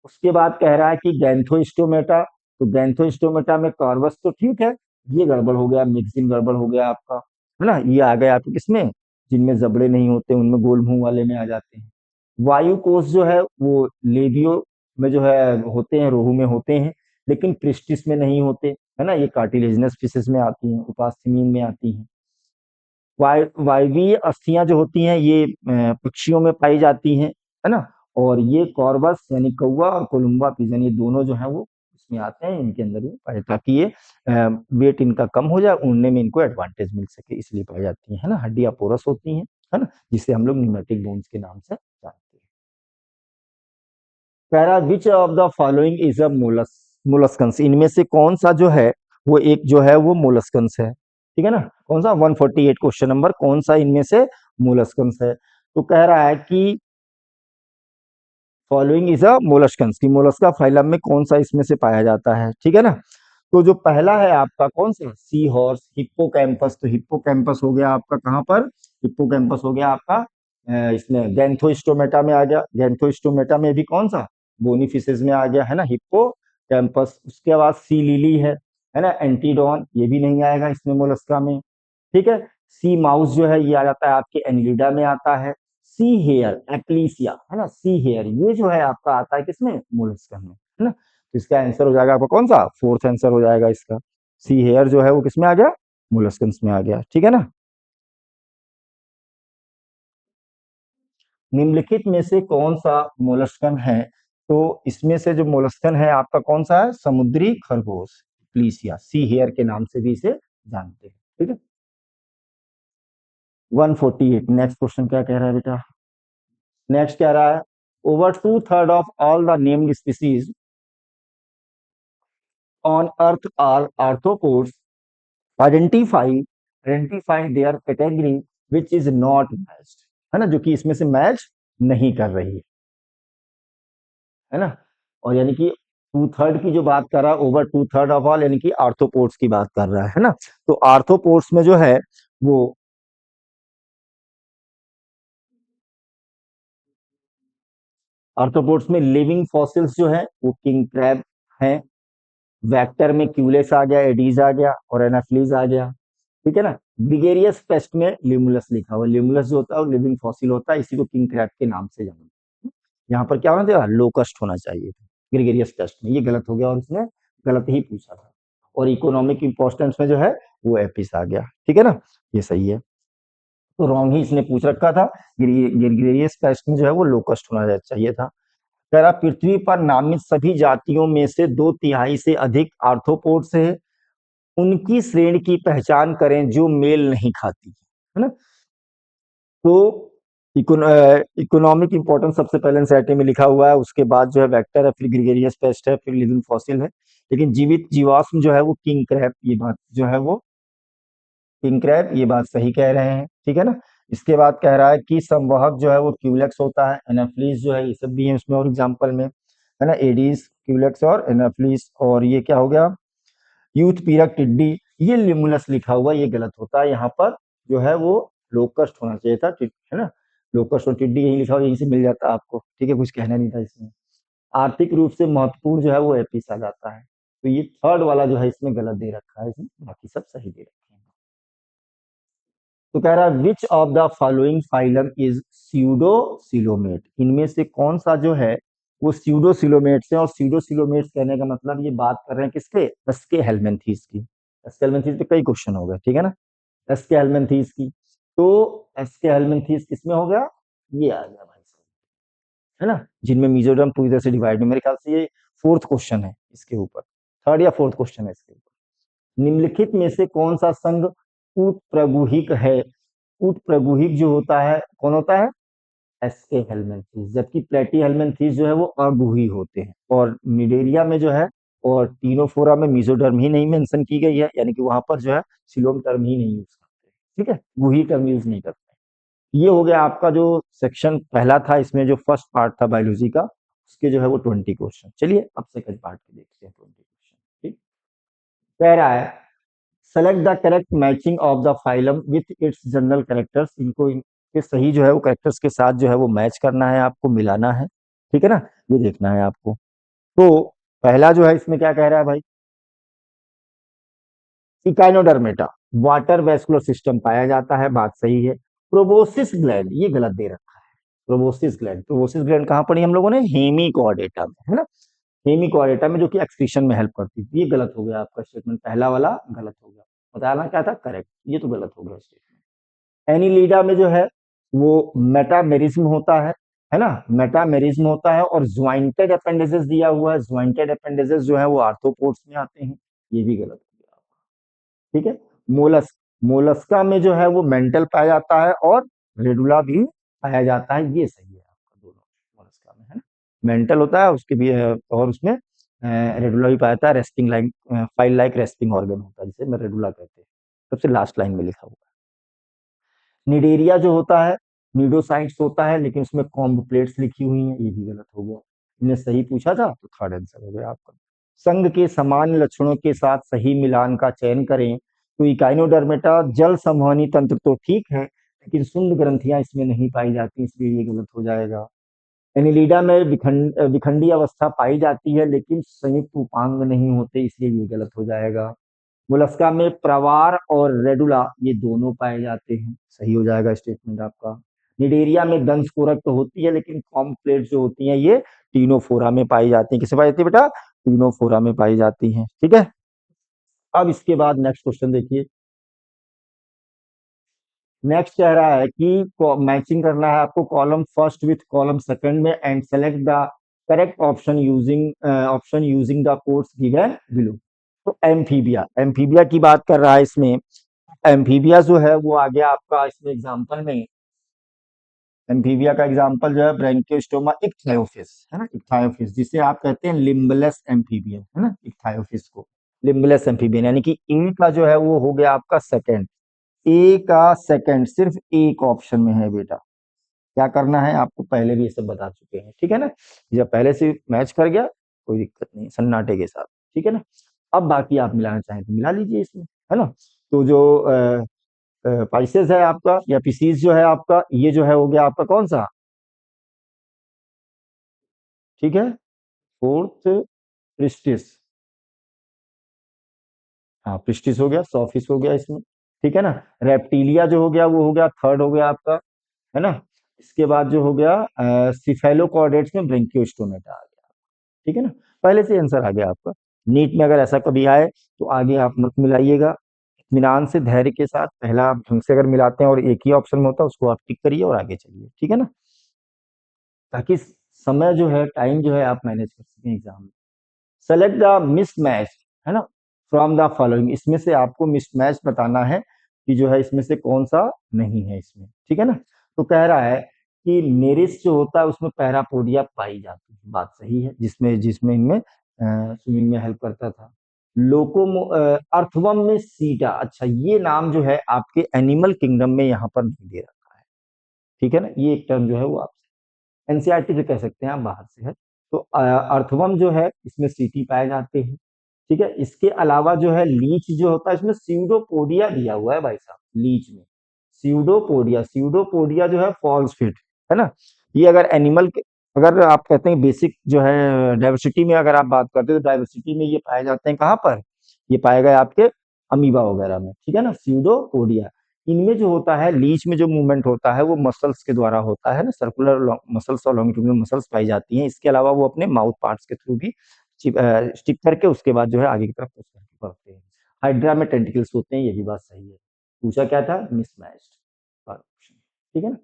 उसके बाद कह रहा है कि गैंथोस्टोमेटा, तो गैंथोस्टोमेटा में कार्वस तो ठीक है, ये गड़बड़ हो गया, मिक्सिन गड़बड़ हो गया आपका, है ना। ये आ गया आपके किसमें, जिनमें जबड़े नहीं होते उनमें गोल मुंह वाले में आ जाते हैं। वायु कोष जो है वो लेबियो में जो है होते हैं, रोहू में होते हैं, लेकिन प्रिस्टिस में नहीं होते, है ना। ये कार्टिलेजिनस फिशेस में आती हैं, उपास्थ्यमीन में आती हैं। वायवीय अस्थियां जो होती हैं ये पक्षियों में पाई जाती हैं, है ना। और ये कॉर्बस यानी कौवा और कोलुम्बा पिजन, ये दोनों जो है वो इसमें आते हैं, इनके अंदर ये पाए, ताकि ये वेट इनका कम हो जाए, उड़ने में इनको एडवांटेज मिल सके, इसलिए पाई जाती है ना। हड्डियां पोरस होती हैं, है ना, जिसे हम लोग न्यूमेटिक बोन्स के नाम से जानते हैं। Para which of the following is a molluscans, इनमें से कौन सा जो है वो एक जो है वो मोलस्कंस है, ठीक है ना। कौन सा 148 क्वेश्चन नंबर, कौन सा इनमें से मोलस्कन्स है। तो कह रहा है कि फॉलोइंग इज अ मोलस्कन्स, की मोलस्का फाइलम में कौन सा इसमें से पाया जाता है, ठीक है ना। तो जो पहला है आपका कौन सा, सी हॉर्स, हिप्पोकैम्पस। तो हिप्पोकैम्पस हो गया आपका कहां पर, हिप्पोकैम्पस हो गया आपका इसमें गैंथोस्टोमेटा में आ गया। गैंथोस्टोमेटा में भी कौन सा, बोनीफिसेस में आ गया, है ना, हिप्पोकैम्पस। उसके बाद सी लिली है ना, एंटीडोन, ये भी नहीं आएगा इसमें मोलस्का में, ठीक है। सी माउस जो है ये आ जाता है आपके एनिलिडा में आता है। सी हेयर एप्लीसिया, है ना, सी हेयर ये जो है आपका आता है किसमें, मोलस्का में, है ना। तो इसका आंसर हो जाएगा आपका कौन सा, फोर्थ आंसर हो जाएगा इसका। सी हेयर जो है वो किसमें आ गया, मोलस्कन्स में आ गया, ठीक है ना। निम्नलिखित में से कौन सा मोलस्कन है, तो इसमें से जो मोलस्कन है आपका कौन सा है, समुद्री खरगोश, प्लीसिया, सी हेयर के नाम से भी इसे जानते हैं, ठीक है। 148 नेक्स्ट क्वेश्चन क्या कह रहा है बेटा, नेक्स्ट कह रहा है over two third of all the named species on earth are arthropods, identify identify their category which is not matched, है ना, जो कि इसमें से मैच नहीं कर रही है ना। और यानी कि टू थर्ड की जो बात कर रहा है, over two third of all, यानी कि आर्थ्रोपोड्स की बात कर रहा है ना। तो आर्थ्रोपोड्स में जो है वो आर्थ्रोपोड्स में लिविंग फॉसिल्स जो है वो किंग क्रैब है। वेक्टर में क्यूलेस आ गया, एडीज आ गया और एनाफ्लीज आ गया, ठीक है ना। ग्रिगेरियस पेस्ट में ल्यूमुलस लिखा हुआ, ल्यूमुलस जो होता है वो लिविंग फॉसिल होता है, इसी को किंग क्रैब के नाम से जानते हैं। यहाँ पर क्या होना चाहिए, लोकस्ट होना चाहिए ग्रिगेरियस पेस्ट में, ये गलत हो गया और उसने गलत ही पूछा था। और इकोनॉमिक इंपॉर्टेंस में जो है वो एपिस आ गया, ठीक है ना, ये सही है। तो रॉन्ग ही इसने पूछ रखा था, ग्रिगेरियस पेस्ट में जो है वो लोकस्ट होना चाहिए था। कह रहा पृथ्वी पर नामित सभी जातियों में से 2/3 से अधिक आर्थ्रोपोड्स है, उनकी श्रेणी की पहचान करें जो मेल नहीं खाती, है ना। तो इकोनॉमिक इंपॉर्टेंस सबसे पहले एनसीईआरटी में लिखा हुआ है, उसके बाद जो है वेक्टर है, फिर ग्रिगेरियस पेस्ट है, फिर लिविंग फॉसिल है। लेकिन जीवित जीवाश्म जो है वो किंग क्रैब, ये बात जो है वो किंग क्रैब, ये बात सही कह रहे हैं, ठीक है ना। इसके बाद कह रहा है कि संवाहक जो है वो क्यूलेक्स होता है, एनाफ्लीस जो है ये सब भी है उसमें और एग्जाम्पल में, है ना, एडीज, क्यूलेक्स और एनाफ्लीस। और ये क्या हो गया, यूथ पीरक टिड्डी, ये लिमुलस लिखा हुआ, ये गलत होता है। यहाँ पर जो है वो लोकस्ट होना चाहिए था, है ना। लोकस्ट और टिड्डी यही लिखा हुआ, यहीं से मिल जाता आपको, ठीक है, कुछ कहना नहीं था इसमें। आर्थिक रूप से महत्वपूर्ण जो है वो एपिस आ जाता है। तो ये थर्ड वाला जो है इसमें गलत दे रखा है, इसमें बाकी सब सही दे रखे हैं। तो कह रहा है which of the following phylum is pseudo coelomate, इनमें से कौन सा जो है वो स्यूडो सिलोमेट्स है। और स्यूडो सिलोमेट्स कहने का मतलब ये बात कर रहे हैं किसके, एसके हेलमेंथीस की। एसके हेलमेंथीस पे कई क्वेश्चन हो गए, ठीक है ना, एसके हेलमेंथीस की। तो एसके हेलमेंथीस किसमें हो गया, ये आ गया भाई साहब, है ना, जिनमें मिजोरम पूरी तरह से डिवाइड है। मेरे ख्याल से ये फोर्थ क्वेश्चन है इसके ऊपर, थर्ड या फोर्थ क्वेश्चन है इसके ऊपर। निम्नलिखित में से कौन सा संघ उत्प्रगुहिक है। उत्प्रगुहिक जो होता है कौन होता है, एसके हेलमेंथीस, जबकि प्लेटी हेलमेंथीस जो है वो अगुही होते हैं। और निडेरिया में जो है और टीनोफोरा में मिजोडर्म ही नहीं मेंशन की गई है, यानी कि वहां पर जो है सिलोम टर्म ही नहीं यूज करते, ठीक है, गुही टर्म यूज नहीं करते। ये हो गया आपका जो सेक्शन पहला था, इसमें जो फर्स्ट पार्ट था बायोलॉजी का, उसके जो है वो 20 क्वेश्चन। चलिए अब सेकंड पार्ट के देखते हैं 20 क्वेश्चन, ठीक। कह रहा है select the correct matching of the phylum with its general characters, इनको इनके सही जो है वो कैरेक्टर्स के साथ जो है वो मैच करना है, आपको मिलाना है, ठीक है ना, ये देखना है आपको। तो पहला जो है इसमें क्या कह रहा है भाई, इकाइनोडर्मेटा वाटर वेस्कुलर सिस्टम पाया जाता है, बात सही है। प्रोबोसिस ग्लैंड ये गलत दे रखा है, प्रोबोसिस ग्लैंड, प्रोबोसिस ग्लैंड कहाँ पढ़ी हम लोगों ने, हेमिकॉर्डेटा में, है ना, हेमिकॉर्डेटा में, जो कि एक्सक्रीशन में हेल्प करती थी। ये गलत हो गया आपका स्टेटमेंट, पहला वाला गलत हो गया, बताना क्या था, करेक्ट, ये तो गलत हो गया स्टेटमेंट। एनिलीडा में जो है वो मेटामेरिज्म होता है ना, मेटामेरिज्म होता है। और ज्वाइंटेड अपेंडेजेस दिया हुआ है, ज्वाइंटेड अपेंडेजेस जो है वो आर्थ्रोपोड्स में आते हैं, ये भी गलत हो गया, ठीक है। मोलस मोलस्का में जो है वो मेंटल पाया जाता है और रेडुला भी पाया जाता है, ये सही है आपका दोनों, मोलस्का में, है ना, मेंटल होता है उसके भी और उसमें रेडुला भी पाया जाता है, respiring like file like respiring organ होता है जिसे रेडुला कहते हैं। सबसे लास्ट लाइन में लिखा हुआ है। निडेरिया जो होता है नीडोसाइट्स होता है, लेकिन उसमें कॉम्ब प्लेट्स लिखी हुई हैं, ये भी गलत हो गया। इन्हें सही पूछा था तो थर्ड आंसर हो गया आपका। संघ के समान लक्षणों के साथ सही मिलान का चयन करें। तो इकाइनोडर्मेटा जल संवहनी तंत्र तो ठीक है, लेकिन शुंड ग्रंथियां इसमें नहीं पाई जाती, इसलिए ये गलत हो जाएगा। एनिलीडा में विखंडी अवस्था पाई जाती है, लेकिन संयुक्त उपांग नहीं होते, इसलिए ये गलत हो जाएगा। मोलस्का में प्रवार और रेडुला ये दोनों पाए जाते हैं, सही हो जाएगा स्टेटमेंट आपका। निडेरिया में दंश कोरक तो होती है, लेकिन कॉम्प्लेट जो होती हैं ये टीनोफोरा में पाई जाती है। किसे पाई जाती है बेटा? टीनोफोरा में पाई जाती हैं। ठीक है, अब इसके बाद नेक्स्ट क्वेश्चन देखिए। नेक्स्ट कह रहा है कि मैचिंग करना है आपको column first with column second में and select the correct option using the codes given below. तो एम्फीबिया, एम्फीबिया की बात कर रहा है इसमें। एम्फीबिया जो है वो आ गया आपका इसमें एग्जांपल में। एम्फीबिया का एग्जांपल जो है ब्रैंकियोस्टोमा इक्थायोफिस है ना, इक्थायोफिस जिसे आप कहते हैं लिम्बलेस एम्फीबियन है ना, इक्थायोफिस को लिम्बलेस एम्फीबियन, यानी कि ए का जो है वो हो गया आपका सेकंड। ए का सेकंड सिर्फ एक ऑप्शन में है बेटा। क्या करना है आपको पहले भी ये सब बता चुके हैं, ठीक है ना। जब पहले से मैच कर गया कोई दिक्कत नहीं, सन्नाटे के साथ, ठीक है ना। अब बाकी आप मिलाना चाहें तो मिला लीजिए इसमें, है ना। तो जो पाइसेस है आपका या पीसीस जो है आपका, ये जो है हो गया आपका कौन सा, ठीक है, फोर्थ प्रिस्टिस। हाँ प्रिस्टिस हो गया, सॉफिस हो गया इसमें, ठीक है ना। रेप्टीलिया जो हो गया वो हो गया थर्ड हो गया आपका, है ना। इसके बाद जो हो गया सिफेलोकॉर्डेट्स में ब्रेंकियोस्टोमेटा आ गया, ठीक है ना। पहले से आंसर आ गया आपका। नीट में अगर ऐसा कभी आए तो आगे आप मत मिलाइएगा, इत्मीनान से धैर्य के साथ पहला आप ढंग से अगर मिलाते हैं और एक ही ऑप्शन में होता है उसको आप टिक करिए और आगे चलिए, ठीक है ना, ताकि समय जो है टाइम जो है आप मैनेज कर सकें एग्जाम में। सेलेक्ट द मिसमैच, है ना, फ्रॉम द फॉलोइंग, इसमें से आपको मिसमैच बताना है कि जो है इसमें से कौन सा नहीं है इसमें, ठीक है ना। तो कह रहा है कि नेरिस जो होता है उसमें पैरापोडिया पाई जाती है, बात सही है, जिसमें जिसमें इनमें स्विमिंग में हेल्प करता था। लोकोमो अर्थवम में सीटा, अच्छा ये नाम जो है आपके एनिमल किंगडम में यहाँ पर नहीं दे रखा है, ठीक है ना, ये एक टर्म जो है वो आप एनसीईआरटी से कह सकते हैं, आप बाहर से है। तो अर्थवम जो है इसमें सीटी पाए जाते हैं, ठीक है। इसके अलावा जो है लीच जो होता है इसमें स्यूडोपोडिया दिया हुआ है भाई साहब, लीच में स्यूडोपोडिया, स्यूडोपोडिया जो है फॉल्स फिट, है ना। ये अगर एनिमल के, अगर आप कहते हैं बेसिक जो है डाइवर्सिटी में अगर आप बात करते हैं तो डाइवर्सिटी में ये पाए जाते हैं कहाँ पर, ये पाए गए आपके अमीबा वगैरह में, ठीक है ना, स्यूडोपोडिया। इनमें जो होता है लीच में जो मूवमेंट होता है वो मसल्स के द्वारा होता है ना, सर्कुलर मसल्स और लॉन्गिट्यूडिनल मसल्स पाई जाती हैं। इसके अलावा वो अपने माउथ पार्ट्स के थ्रू भी स्टिक करके उसके बाद जो है आगे की तरफ पुश करके बढ़ते हैं। हाइड्रा में टेंटिकल्स होते हैं, ये भी बात सही है। पूछा क्या था, मिसमैच्ड ऑप्शन, ठीक है ना।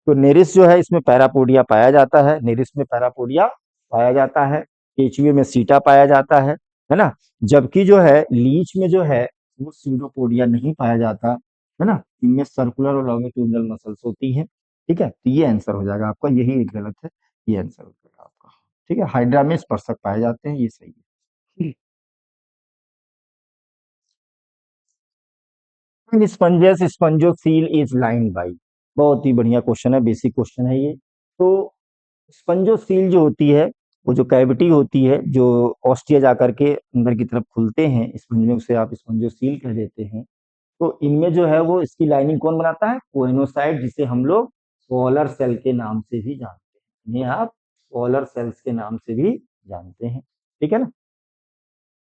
तो नेरिस जो है इसमें पैरापोडिया पाया जाता है, नेरिस में पैरापोडिया पाया जाता है, केचुए में सीटा पाया जाता है ना। जबकि जो है लीच में जो है वो सीडोपोडिया नहीं पाया जाता, है ना। इनमें सर्कुलर और लॉन्गिट्यूडिनल मसल्स होती हैं, ठीक है। तो ये आंसर हो जाएगा आपका, यही एक गलत है, ये आंसर हो जाएगा आपका, ठीक है। हाइड्रा में स्पर्शक पाए जाते हैं, ये सही है। Sponges spongocoel is lined by, बहुत ही बढ़िया क्वेश्चन है, बेसिक क्वेश्चन है ये। तो स्पंजोसील जो होती है वो जो कैविटी होती है जो ऑस्टिया जाकर के अंदर की तरफ खुलते हैं स्पंज में, उसे आप स्पंजोसील कह देते हैं। तो इनमें जो है वो इसकी लाइनिंग कौन बनाता है, कोइनोसाइट, जिसे हम लोग पोलर सेल के नाम से भी जानते हैं, इन्हें आप पोलर सेल्स के नाम से भी जानते हैं, ठीक है ना।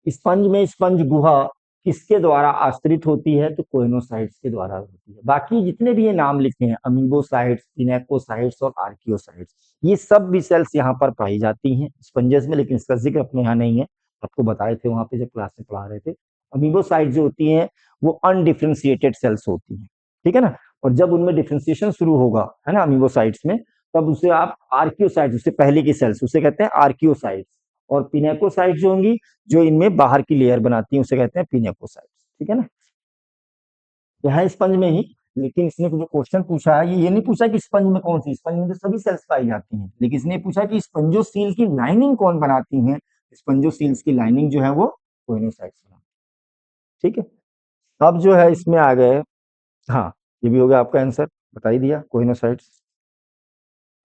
स्पंज में स्पंज गुहा किसके द्वारा आश्रित होती है, तो कोइनोसाइट्स के द्वारा होती है। बाकी जितने भी ये नाम लिखे हैं अमीबोसाइट्स, पिनेकोसाइट्स और आर्कियोसाइट्स, ये सब भी सेल्स यहाँ पर पाई जाती हैं स्पंजेस में, लेकिन इसका जिक्र अपने यहाँ नहीं है, आपको बताए थे वहां पे जब क्लास में पढ़ा रहे थे। अमीबोसाइट जो होती है वो अनडिफ्रेंशिएटेड सेल्स होती हैं, ठीक है ना। और जब उनमें डिफ्रेंशिएशन शुरू होगा, है ना, अमीबोसाइट्स में, तब उसे आप आर्कियोसाइट्स, उससे पहले की सेल्स उसे कहते हैं आर्कियोसाइट्स। और पिनेकोसाइट्स जो होंगी जो इनमें बाहर की लेयर बनाती है उसे कहते हैं पिनेकोसाइट्स, ठीक है ना। यहाँ स्पंज में ही, लेकिन इसने जो क्वेश्चन पूछा है ये नहीं पूछा कि स्पंज में कौन सी, स्पंज में तो सभी सेल्स पाई जाती हैं, लेकिन इसने पूछा कि स्पंजोसील की लाइनिंग कौन बनाती है। स्पंजोसील्स की लाइनिंग जो है वो कोइनोसाइट्स बनाती है, ठीक है। अब जो है इसमें आ गए, हाँ, ये भी हो गया आपका आंसर, बता ही दिया, coenocytes.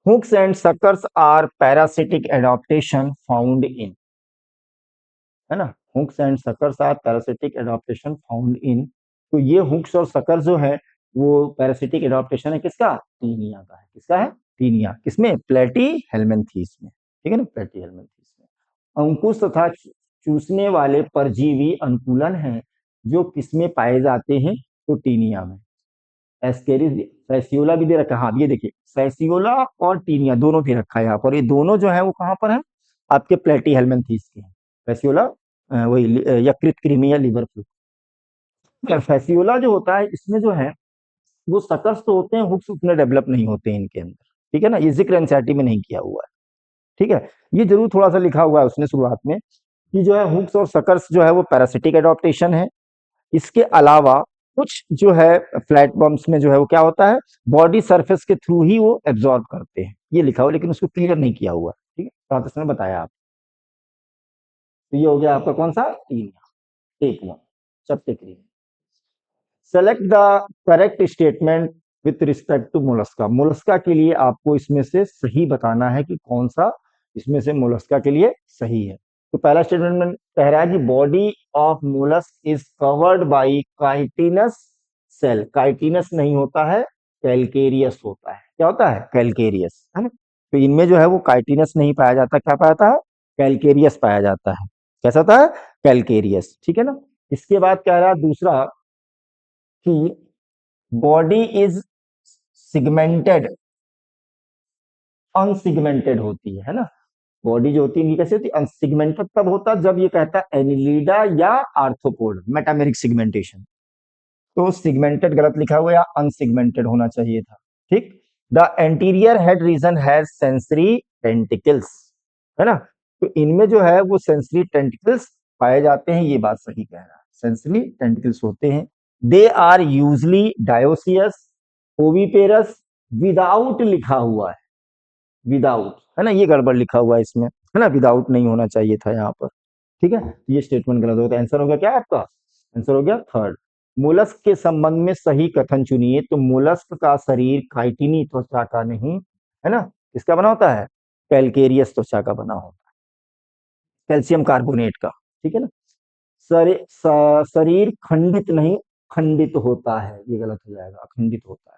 Hooks and suckers are parasitic adaptation found in, है ना, hooks and suckers are parasitic adaptation found in. तो ये हुक्स और सकर्स जो है वो पैरासिटिक एडाप्टेशन है किसका, टीनिया का है। किसका है, टीनिया। किसमें, प्लेटी हेलमिंथीस में, ठीक है ना, प्लेटी हेलमिंथीस में। अंकुश तथा चूसने वाले परजीवी अनुकूलन है जो किसमें पाए जाते हैं, तो टीनिया में। एस्केरिस, सैसियोला भी दे रखा है, हाँ ये देखिए, सैसियोला और टीनिया दोनों दे रखा है यहाँ पर। ये दोनों जो है वो कहाँ पर है, आपके प्लेटी हेलमिंथीस के हैं। फैसियोला वही यकृत कृमि या लीवर फ्लू। फैसियोला जो होता है इसमें जो है वो सकर्स तो होते हैं, हुक्स उतने डेवलप नहीं होते हैं इनके अंदर, ठीक है ना, ये जिक्र एनसीईआरटी में नहीं किया हुआ है, ठीक है। ये जरूर थोड़ा सा लिखा हुआ है उसने शुरुआत में कि जो है हुक्स और सकर्स जो है वो पैरासिटिक एडॉप्टेशन है। इसके अलावा कुछ जो है फ्लैट बम्स में जो है वो क्या होता है, बॉडी सरफेस के थ्रू ही वो एब्जॉर्ब करते हैं, ये लिखा हुआ, लेकिन उसको क्लियर नहीं किया हुआ, ठीक है, प्रोफेसर ने बताया आप। तो ये हो गया आपका कौन सा, तीन, take one, chapter 3। Select the correct statement with respect to mollusca. Mollusca के लिए आपको इसमें से सही बताना है कि कौन सा इसमें से मोलस्का के लिए सही है। तो पहला स्टेटमेंट में कह रहा है कि body of mollusc is covered by chitinous shell. Chitinous नहीं होता है, कैलकेरियस होता है। क्या होता है, कैलकेरियस, है ना। तो इनमें जो है वो काइटिनस नहीं पाया जाता, क्या पाया जाता है, कैलकेरियस पाया जाता है। कैसा होता है, कैलकेरियस, ठीक है ना। इसके बाद कह रहा है दूसरा कि बॉडी इज सिगमेंटेड, अनसिगमेंटेड होती है ना। बॉडी जो होती है इनकी कैसे होती है, अनसिगमेंटेड कब होता है, जब ये कहता है एनिलीडा या आर्थ्रोपोड, मेटामेरिक सिगमेंटेशन। तो सिगमेंटेड गलत लिखा हुआ, या अनसिगमेंटेड होना चाहिए था, ठीक। The anterior head region has sensory tentacles, है ना। तो इनमें जो है वो सेंसरी टेंटिकल्स पाए जाते हैं, ये बात सही कह रहा है, सेंसरी टेंटिकल्स होते हैं। They are usually dioecious, oviparous, without लिखा हुआ है, विदाउट, है ना, ये गड़बड़ लिखा हुआ है इसमें, है ना, विदाउट नहीं होना चाहिए था यहाँ पर, ठीक है। ये स्टेटमेंट गलत होगा, आंसर हो गया क्या आपका, आंसर हो गया थर्ड। मोलस्क के संबंध में सही कथन चुनिए। तो मोलस्क का शरीर काइटिनी त्वचा का नहीं, है ना, किसका बना होता है, कैलकेरियस त्वचा का बना होता है, कैल्शियम कार्बोनेट का, ठीक है ना। शरीर खंडित नहीं, खंडित होता है, ये गलत हो जाएगा, अखंडित होता है।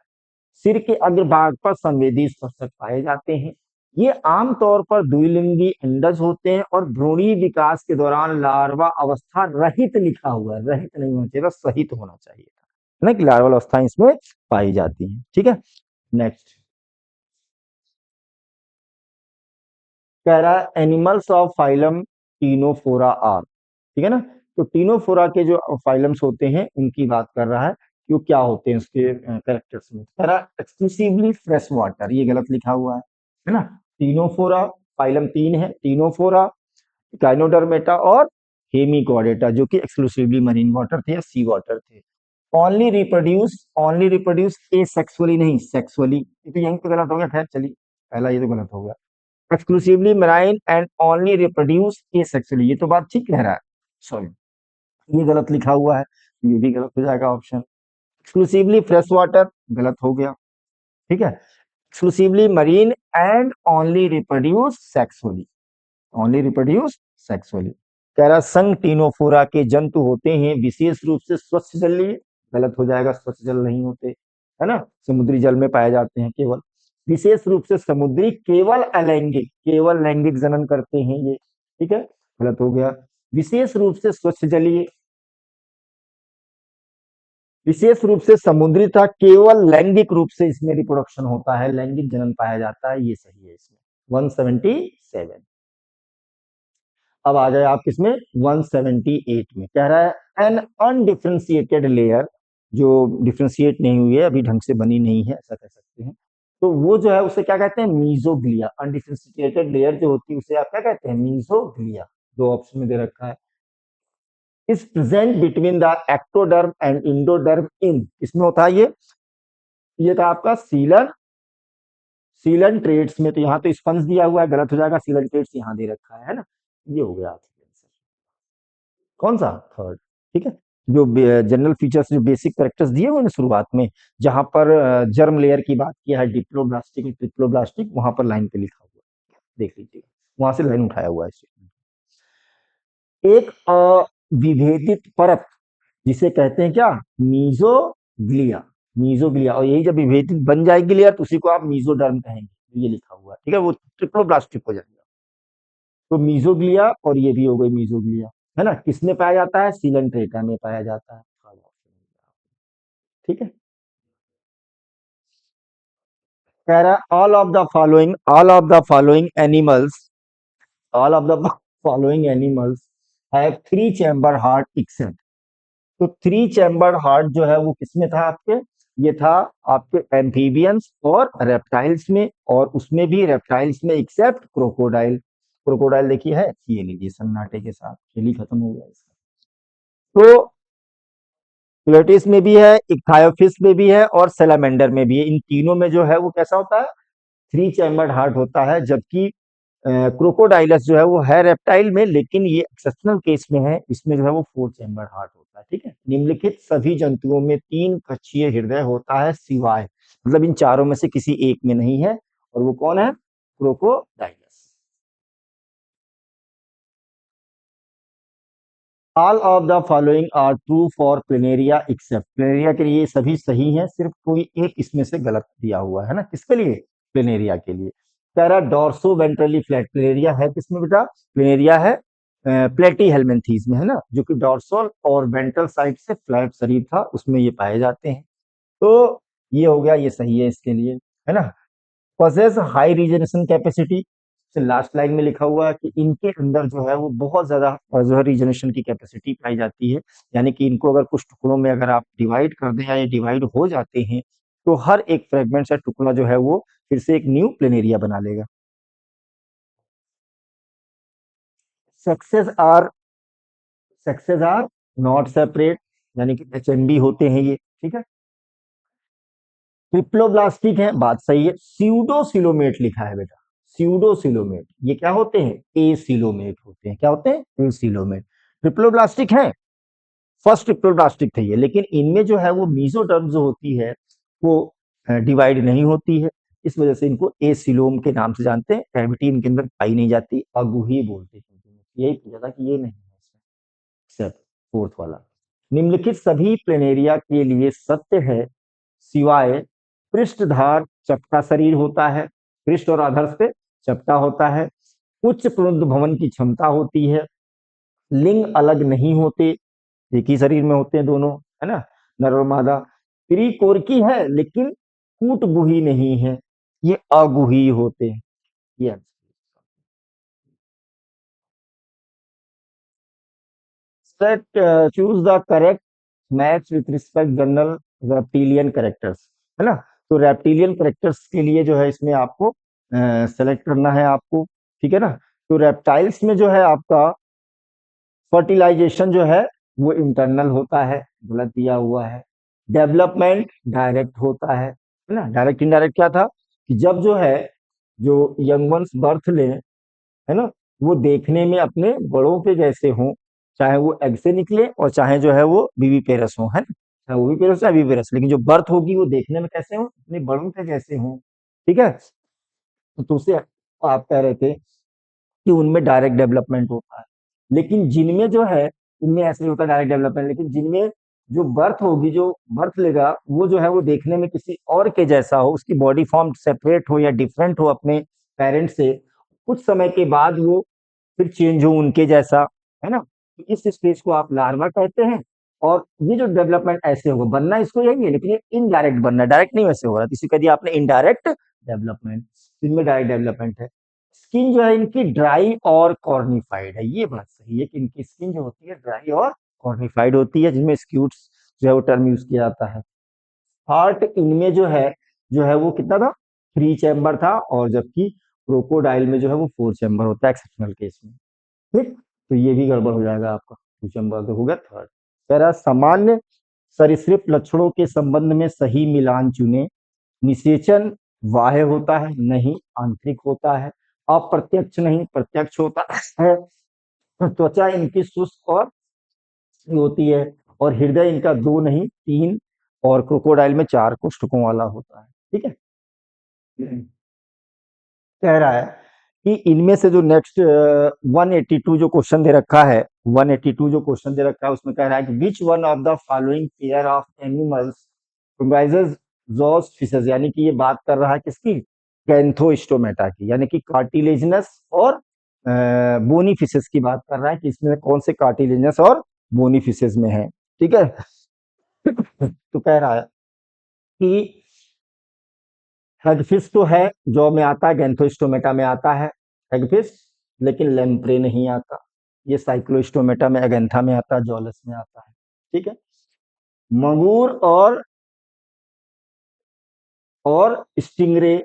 सिर के अग्रभाग पर संवेदी स्पर्शक पाए जाते हैं। ये आमतौर पर द्विलिंगी अंडज होते हैं और भ्रूणीय विकास के दौरान लार्वा अवस्था रहित लिखा हुआ है, रहित नहीं होना चाहिए, सहित होना चाहिए था, है ना, कि लार्वल अवस्था इसमें पाई जाती है, ठीक है। नेक्स्ट कह रहा है animals of phylum ctenophora are, ठीक है ना। तो टीनोफोरा के जो फाइलम्स होते हैं उनकी बात कर रहा है कि वो क्या होते हैं, उसके कैरेक्टर्स में कह रहा है एक्सक्लूसिवली फ्रेश वाटर, ये गलत लिखा हुआ है ना। टीनोफोरा, फाइलम तीन है, टीनोफोरा, गाइनोडर्मेटा और हेमिकॉर्डेटा, जो कि एक्सक्लूसिवली मरीन वाटर थे या सी वाटर थे। ओनली रिप्रोड्यूस ए सेक्सुअली, नहीं सेक्सुअली, तो यहीं पे गलत हो गया, खैर चलिए, पहला ये तो गलत हो गया। Exclusively marine and only reproduce asexually, ये तो बात ठीक कह रहा है, सॉरी ये गलत लिखा हुआ है, ये भी गलत हो जाएगा ऑप्शन। एक्सक्लूसिवली फ्रेश वाटर गलत हो गया, ठीक है। Exclusively marine and only reproduce sexually, only reproduce sexually. कह रहा संघ टीनोफोरा के जंतु होते हैं विशेष रूप से स्वच्छ जलीय, गलत हो जाएगा, स्वच्छ जल नहीं होते, है ना, समुद्री जल में पाए जाते हैं केवल, विशेष रूप से समुद्री, केवल अलैंगिक, केवल लैंगिक जनन करते हैं ये, ठीक है, गलत हो गया। विशेष रूप से स्वच्छ जलीय, विशेष रूप से समुद्री था, केवल लैंगिक रूप से इसमें रिप्रोडक्शन होता है, लैंगिक जनन पाया जाता है, ये सही है इसमें 177। अब आ जाए आप किसमें 178 में, कह रहा है एन अनडिफ्रेंशिएटेड लेयर, जो डिफ्रेंशिएट नहीं हुई है अभी, ढंग से बनी नहीं है, ऐसा कह सकते हैं। तो वो जो है उसे क्या कहते हैं, मीजोग्लिया। अनडिफ्रेंशिएटेड लेयर जो होती है उसे आप क्या कहते हैं, मीजोग्लिया। दो ऑप्शन में दे रखा है। Is present between the ectoderm and endoderm in, इसमें होता है ये था आपका सीलन, सीलन ट्रेड्स में। तो यहाँ तो स्पंज दिया हुआ है, गलत हो जाएगा, सीलन ट्रेड्स यहाँ दे रखा है ना। ये हो गया आपका आंसर, कौन सा, थर्ड, ठीक है। जो जनरल फीचर्स, जो बेसिक कैरेक्टर्स दिए हुए हैं शुरुआत में, जहां पर जर्म लेयर की बात किया है, डिप्लोब्लास्टिक ट्रिप्लोब्लास्टिक, वहां पर लाइन पे लिखा हुआ है, देख लीजिए, वहां से लाइन उठाया हुआ है। एक अविभेदित परत जिसे कहते हैं क्या, मीजोग्लिया। मीजोग्लिया, और यही जब विभेदित बन जाएगी लेयर तो उसी को आप मीजोडर्म कहेंगे, ये लिखा हुआ है, ठीक है, वो ट्रिप्लोब्लास्टिक हो जाएगा। तो मीजोग्लिया, और ये भी हो गई मीजोग्लिया, है ना, किसमें पाया जाता है, सीलेंट्रेटा में पाया जाता है। ठीक है, कह रहा है all of the following animals have three chamber heart except. तो थ्री चैम्बर्ड हार्ट जो है वो किसमें था आपके, ये था आपके एम्फीबियंस और रेप्टाइल्स में, और उसमें भी रेप्टाइल्स में एक्सेप्ट क्रोकोडाइल। क्रोकोडाइल देखिए है, ये लीजिए सन्नाटे के साथ, खेल ही खत्म हो गया इसका। तो प्लेटिस में भी है, इक्थायोफिस में भी है, और सेलामेंडर में भी है। इन तीनों में जो है वो कैसा होता है, थ्री चैम्बर्ड हार्ट होता है, जबकि क्रोकोडाइलस जो है वो है रेप्टाइल में, लेकिन ये एक्सेप्शनल केस में है, इसमें जो है वो फोर चैम्बर हार्ट होता है। ठीक है, निम्नलिखित सभी जंतुओं में तीन कक्षीय हृदय होता है सिवाय, मतलब इन चारों में से किसी एक में नहीं है, और वो कौन है, crocodylus. All of the following are true for planaria except, planaria के लिए सभी सही हैं, सिर्फ कोई एक इसमें से गलत दिया हुआ है ना, किसके लिए, प्लेनेरिया के लिए। कह रहा डोर्सो वेंट्रली फ्लैट, प्लेनेरिया है किसमें बेटा, प्लेनेरिया है प्लेटी हेलमिंथीज में, है ना, जो कि डोर्सल और वेंट्रल साइड से फ्लैट शरीर था, उसमें ये पाए जाते हैं। तो ये हो गया, ये सही है इसके लिए, है ना। possess high regeneration capacity, last line में लिखा हुआ है कि इनके अंदर जो है वो बहुत ज्यादा जो है रीजनरेशन की कैपेसिटी पाई जाती है, यानी कि इनको अगर कुछ टुकड़ों में अगर आप डिवाइड कर दें या ये डिवाइड हो जाते हैं, तो हर एक फ्रेगमेंट या टुकड़ा जो है वो फिर से एक न्यू प्लेनेरिया बना लेगा। Sexes are sexes are not separate, यानी कि एचएनबी होते हैं ये, ठीक है। ट्रिप्लोब्लास्टिक है, बात सही है। स्यूडोसिलोमेट लिखा है बेटा, स्यूडोसिलोमेट, ये क्या होते हैं, एसिलोमेट होते हैं, क्या होते हैं, एसिलोमेट। ट्रिप्लोब्लास्टिक है, फर्स्ट ट्रिप्लोब्लास्टिक थे ये, लेकिन इनमें जो है वो मीजोडर्म जो होती है वो डिवाइड नहीं होती है, इस वजह से इनको एसिलोम के नाम से जानते हैं। कैविटी इनके अंदर पाई नहीं जाती, अगुही बोलते हैं, यही पूछा था कि ये नहीं है, एक्सेप्ट फोर्थ वाला। निम्नलिखित सभी प्लेनेरिया के लिए सत्य है सिवाय पृष्ठधार चपटा शरीर होता है, पृष्ठ और आधर्ष पे चपटा होता है, उच्च पुनरुद्ध भवन की क्षमता होती है, लिंग अलग नहीं होते, एक ही शरीर में होते हैं दोनों, है ना, नर और मादा। त्रिकोरकी है लेकिन कूटगुही नहीं है, ये अगुही होते हैं, ये choose the correct match with respect general reptilian characters, है ना। तो रेप्टिलियन करेक्टर्स के लिए जो है इसमें आपको सेलेक्ट करना है आपको, ठीक है ना। तो रेप्टाइल्स में जो है आपका फर्टिलाइजेशन जो है वो इंटरनल होता है, गलत दिया हुआ है। डेवलपमेंट डायरेक्ट होता है ना। डायरेक्ट इनडायरेक्ट क्या था, कि जब जो है जो यंग वंस बर्थ ले, है ना, वो देखने में अपने बड़ों के जैसे हों, चाहे वो एग से निकले और चाहे जो है वो बीवी पेरस हो, है ना, चाहे वो भी पेरस चाहे बीवी पेरस, लेकिन जो बर्थ होगी वो देखने में कैसे हो, अपने बड़ों के जैसे हो, ठीक है। तो उससे आप कह रहे थे कि उनमें डायरेक्ट डेवलपमेंट होता है, लेकिन जिनमें जो है, इनमें ऐसे नहीं होता डायरेक्ट डेवलपमेंट, लेकिन जिनमें जो बर्थ होगी, जो बर्थ लेगा, वो जो है वो देखने में किसी और के जैसा हो, उसकी बॉडी फॉर्म सेपरेट हो या डिफरेंट हो अपने पेरेंट्स से, कुछ समय के बाद वो फिर चेंज हो उनके जैसा, है ना, तो इस स्टेज को आप लार्वा कहते हैं। और ये जो डेवलपमेंट ऐसे होगा, बनना इसको यही है, लेकिन ये इनडायरेक्ट बनना, डायरेक्ट नहीं वैसे हो रहा, इसी कह दिया आपने इनडायरेक्ट डेवलपमेंट, इनमें डायरेक्ट डेवलपमेंट है। स्किन जो है इनकी ड्राई और कॉर्निफाइड है, ये बात सही है कि इनकी स्किन जो होती है ड्राई और कॉर्निफाइड होती है, जिसमें स्क्यूट्स जो है वो टर्म यूज किया जाता है। हार्ट इनमें जो है वो कितना था, थ्री चैम्बर था, और जबकि क्रोकोडाइल में जो है वो फोर चैम्बर होता है एक्सेप्शनल केस में, ठीक। तो ये भी गड़बड़ हो जाएगा आपका, टू चैम्बर तो हो गया थर्ड। कह रहा सामान्य सरीसृप लक्षणों के संबंध में सही मिलान चुने। निषेचन बाह्य होता है, नहीं आंतरिक होता है। अप्रत्यक्ष नहीं प्रत्यक्ष होता है। त्वचा इनकी शुष्क और होती है, और हृदय इनका 2 नहीं 3 और क्रोकोडाइल में 4 कोष्ठकों वाला होता है। ठीक है। कह रहा है कि इनमें से जो नेक्स्ट 182 जो क्वेश्चन दे रखा है, 182 जो क्वेश्चन दे रखा है उसमें कह रहा है कि which one of the following pair of animals comprises Jose fishes, यानी कि ये बात कर रहा है किसकी, कैंथोस्टोमेटा की, यानी कि कार्टिलेजिनस और बोनी फिशेस की बात कर रहा है कि इसमें कौन से कार्टिलेजिनस और बोनी फिशेस में है। ठीक है। तो कह रहा है कि हैगफिश तो है, जौ में आता है, गैंथोस्टोमेटा में आता है हैगफिश, लेकिन लेम्प्रे नहीं आता। ये साइक्लोस्टोमेटा में, एगेंथा में आता है, जॉलस में आता है। ठीक है। मंगूर और स्टिंगरे,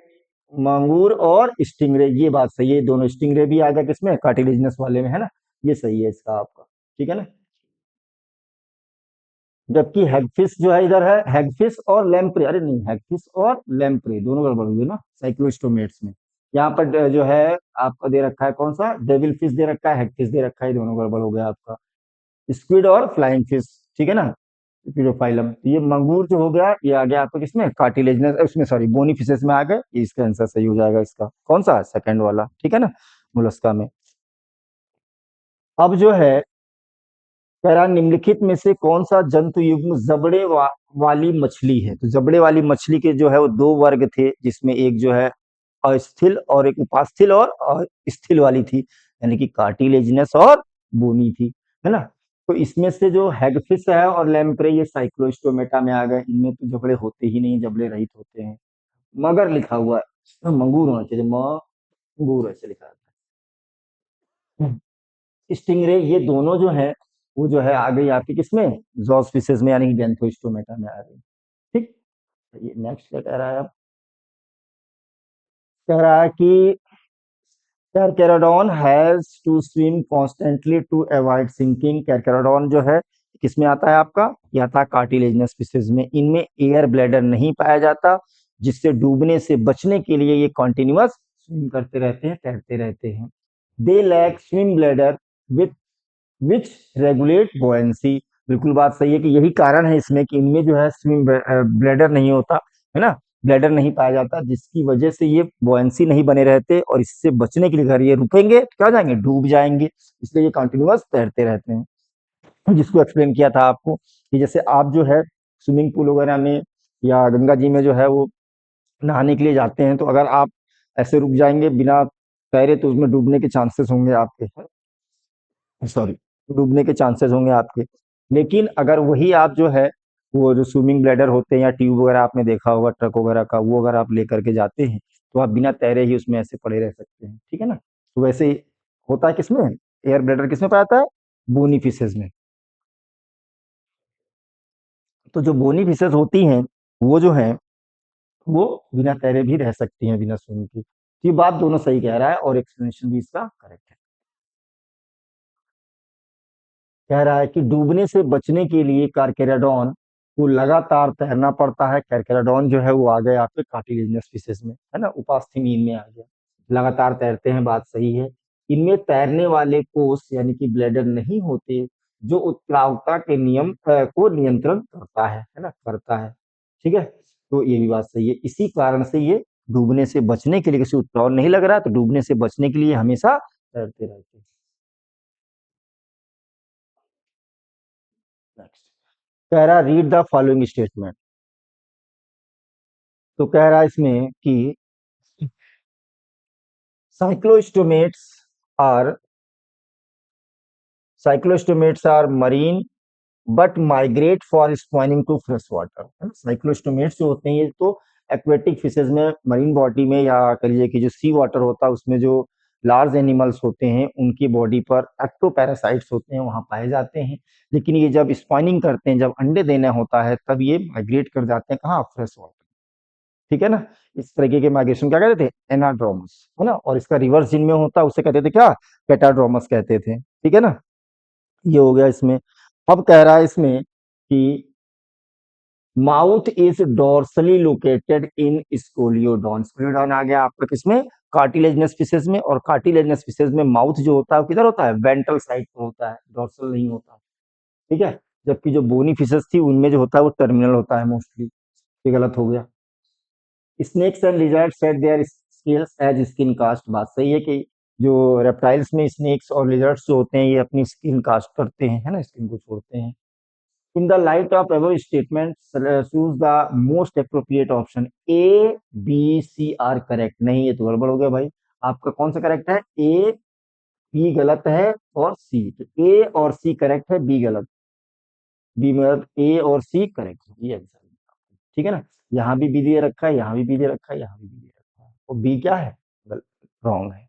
मंगूर और स्टिंगरे, ये बात सही है, दोनों स्टिंगरे भी आ गया किसमें, कार्टिलेजिनस वाले में, है ना, ये सही है इसका आपका। ठीक है ना। जबकि हैगफिश जो है इधर है हैगफिश और लैम्प्रे, अरे नहीं, हैगफिश और लैम्प्रे दोनों गड़बड़ हुए ना साइक्लोस्टोमेट्स में। यहाँ पर जो है आपका दे रखा है कौन सा, डेविल फिश दे रखा है, हैगफिश दे रखा है, दोनों गड़बड़ हो गया आपका। स्क्विड और फ्लाइंग फिश, ठीक है ना, स्क्विडोफाइलम। ये मंगूर जो हो गया ये आ गया आपका किसमें, कार्टिलेजिनस, उसमें सॉरी बोनी फिशेस में आ गए, ये इसका आंसर सही हो जाएगा इसका, कौन सा, सेकंड वाला। ठीक है ना, मोलस्का में। अब जो है कह रहा निम्नलिखित में से कौन सा जंतु युग्म वाली मछली है। तो जबड़े वाली मछली के जो है वो दो वर्ग थे, जिसमें एक जो है अस्थिल और एक उपास्थिल और स्थिल वाली थी, यानी कि कार्टिलेजिनस और बोनी थी, है ना। तो इसमें से जो हैगफिश है और लैम्प्रे ये साइक्लोस्टोमेटा में आ गए, इनमें तो जबड़े होते ही नहीं, जबड़े रहित होते हैं। मगर लिखा हुआ है, इसमें मंगूर होना चाहिए, मंगूर ऐसे लिखा है। स्टिंगरे ये दोनों जो है वो जो है आ गई आपकी किसमें, जॉस फिशेस में, यानी कि गैंथोस्टोमेटा में आ गई। ठीक। ये नेक्स्ट क्या कह रहा है अब, कह रहा है कि carcharodon has to swim constantly to avoid sinking. Carcharodon जो है किसमें आता है आपका, ये आता है कार्टिलेजिनस फिशेज में। इनमें एयर ब्लैडर नहीं पाया जाता, जिससे डूबने से बचने के लिए ये कॉन्टिन्यूअस स्विम करते रहते हैं, तैरते रहते हैं। They lack swim bladder with which regulate buoyancy. बिल्कुल बात सही है कि यही कारण है इसमें कि इनमें जो है स्विम ब्लैडर नहीं होता, है ना, ब्लैडर नहीं पाया जाता, जिसकी वजह से ये बोयंसी नहीं बने रहते, और इससे बचने के लिए अगर ये रुकेंगे तो क्या हो जाएंगे, डूब जाएंगे, इसलिए ये कंटिन्यूअस तैरते रहते हैं। जिसको एक्सप्लेन किया था आपको कि जैसे आप जो है स्विमिंग पूल वगैरह में या गंगा जी में जो है वो नहाने के लिए जाते हैं, तो अगर आप ऐसे रुक जाएंगे बिना तैरे तो उसमें डूबने के चांसेस होंगे आपके, सॉरी, डूबने के चांसेस होंगे आपके। लेकिन अगर वही आप जो है वो जो स्विमिंग ब्लैडर होते हैं या ट्यूब वगैरह आपने देखा होगा ट्रक वगैरह का, वो अगर आप लेकर के जाते हैं तो आप बिना तैरे ही उसमें ऐसे पड़े रह सकते हैं। ठीक है ना। तो वैसे ही होता है किसमें, एयर ब्लैडर किसमें पाया जाता है, बोनी फिशेज में। तो जो बोनी फिशेज होती हैं वो जो है वो बिना तैरे भी रह सकती हैं, बिना स्विमिंग की। तो ये बात दोनों सही कह रहा है और एक्सप्लेनेशन भी इसका करेक्ट है। कह रहा है कि डूबने से बचने के लिए कारकेराडॉन को लगातार तैरना पड़ता है। कैरकेराडॉन जो है वो आ गए आपके कार्टिलेजिनस फिशेस में, है ना, उपास्थि में आ गया। लगातार तैरते हैं, बात सही है। इनमें तैरने वाले कोष यानी कि ब्लैडर नहीं होते, जो उत्प्लावकता के नियम को नियंत्रण करता है ना, करता है। ठीक है। तो ये भी बात सही है, इसी कारण से ये डूबने से बचने के लिए, किसी उत्प्लाव नहीं लग रहा तो डूबने से बचने के लिए हमेशा तैरते रहते हैं। नेक्स्ट कह रहा रीड द फॉलोइंग स्टेटमेंट। तो कह रहा है इसमें कि cyclostomates are cyclostomates are marine but migrate for spawning to fresh water. Cyclostomates जो होते हैं ये तो एक्वेटिक फिशेज में, मरीन बॉडी में, या कह लीजिए कि जो सी वाटर होता है उसमें जो लार्ज एनिमल्स होते हैं उनकी बॉडी पर एक्टोपैरासाइट्स होते हैं, वहां पाए जाते हैं। लेकिन ये जब स्पॉनिंग करते हैं, जब अंडे देना होता है, तब ये माइग्रेट कर जाते हैं कहाँ, फ्रेश वाटर। ठीक है ना। इस तरीके के माइग्रेशन क्या कहते थे, एनाड्रोमस, है ना, और इसका रिवर्स जिनमें होता है उसे कहते थे क्या, पेटाड्रोमस कहते थे। ठीक है ना। ये हो गया इसमें। अब कह रहा है इसमें कि mouth is dorsally located in scoliodon. Scoliodon आ गया आपका किसमें, कार्टिलेजिनस फिशेज में, और कार्टिलेजिनस फिशेज में माउथ जो होता है वो किधर होता है, वेंट्रल साइड पे होता है, डोर्सल नहीं होता। ठीक है। जबकि जो बोनी फिशेस थी उनमें जो होता है वो टर्मिनल होता है मोस्टली। ये गलत हो गया। Snakes and lizard shed their scales as skin cast, बात सही है कि जो रेप्टाइल्स में स्नेक्स और लिजर्ड्स जो होते हैं ये अपनी स्किन कास्ट करते हैं, है ना, स्किन को छोड़ते हैं। In the light of above statement choose the most appropriate option. A B C are correct, नहीं ये तो गड़बड़ हो गया भाई। आपका कौन सा करेक्ट है? ए, बी गलत है और सी, तो ए और सी करेक्ट है, बी गलत। बी मतलब ए और सी करेक्ट है, ये आंसर है। ठीक है ना, यहाँ भी बी दे रखा है, यहाँ भी बी दे रखा है, यहाँ भी बी दे रखा है, और बी क्या है? रॉन्ग है।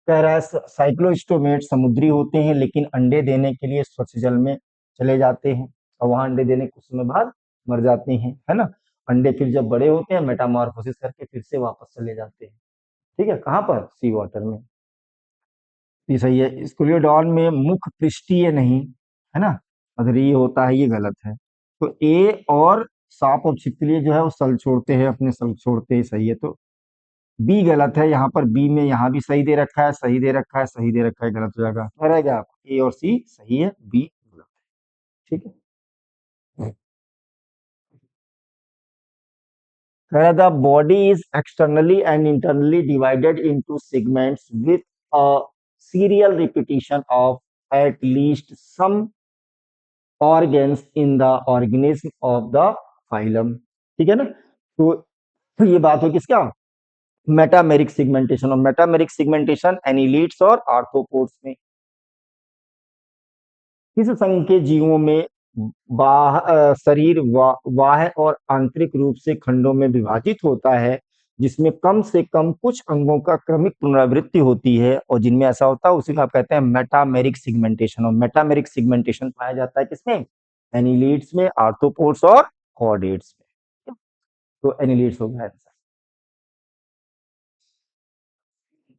कह रहा है साइक्लोस्टोमेट समुद्री होते हैं लेकिन अंडे देने के लिए स्वच्छ जल में चले जाते हैं, और वहां अंडे देने के कुछ समय बाद मर जाते हैं, है ना। अंडे फिर जब बड़े होते हैं मेटामॉर्फोसिस करके फिर से वापस चले जाते हैं। ठीक है, कहाँ पर? सी वाटर में। ये सही है। स्कूलियोडॉन में मुख पृष्ठीय नहीं, है ना, अगर ये होता है ये गलत है। तो ए और सांप और छिपकली जो है वो सल छोड़ते हैं, अपने सल छोड़ते हैं, सही है। तो बी गलत है, यहाँ पर बी में यहाँ भी सही दे रखा है, सही दे रखा है, सही दे रखा है, गलत हो जाएगा। क्या रहेगा आपको? ए और सी सही है, बी गलत है। ठीक है। कह रहा था body is externally and internally divided into segments with a serial repetition of at least some organs in the organism of the phylum. ठीक है ना। तो ये बात हो किसका? मेटामेरिक सिगमेंटेशन, और मेटामेरिक सिगमेंटेशन एनिलीड्स और आर्थ्रोपोड्स में। किस संघ के जीवों में शरीर बाह्य और आंतरिक रूप से खंडों में विभाजित होता है, जिसमें कम से कम कुछ अंगों का क्रमिक पुनरावृत्ति होती है, और जिनमें ऐसा होता है उसी को आप कहते हैं मेटामेरिक सिगमेंटेशन। और मेटामेरिक सिगमेंटेशन पाया जाता है किसमें? एनिलीड्स में, आर्थ्रोपोड्स और कॉर्डेट्स में। तो एनिलीड्स हो गया आंसर।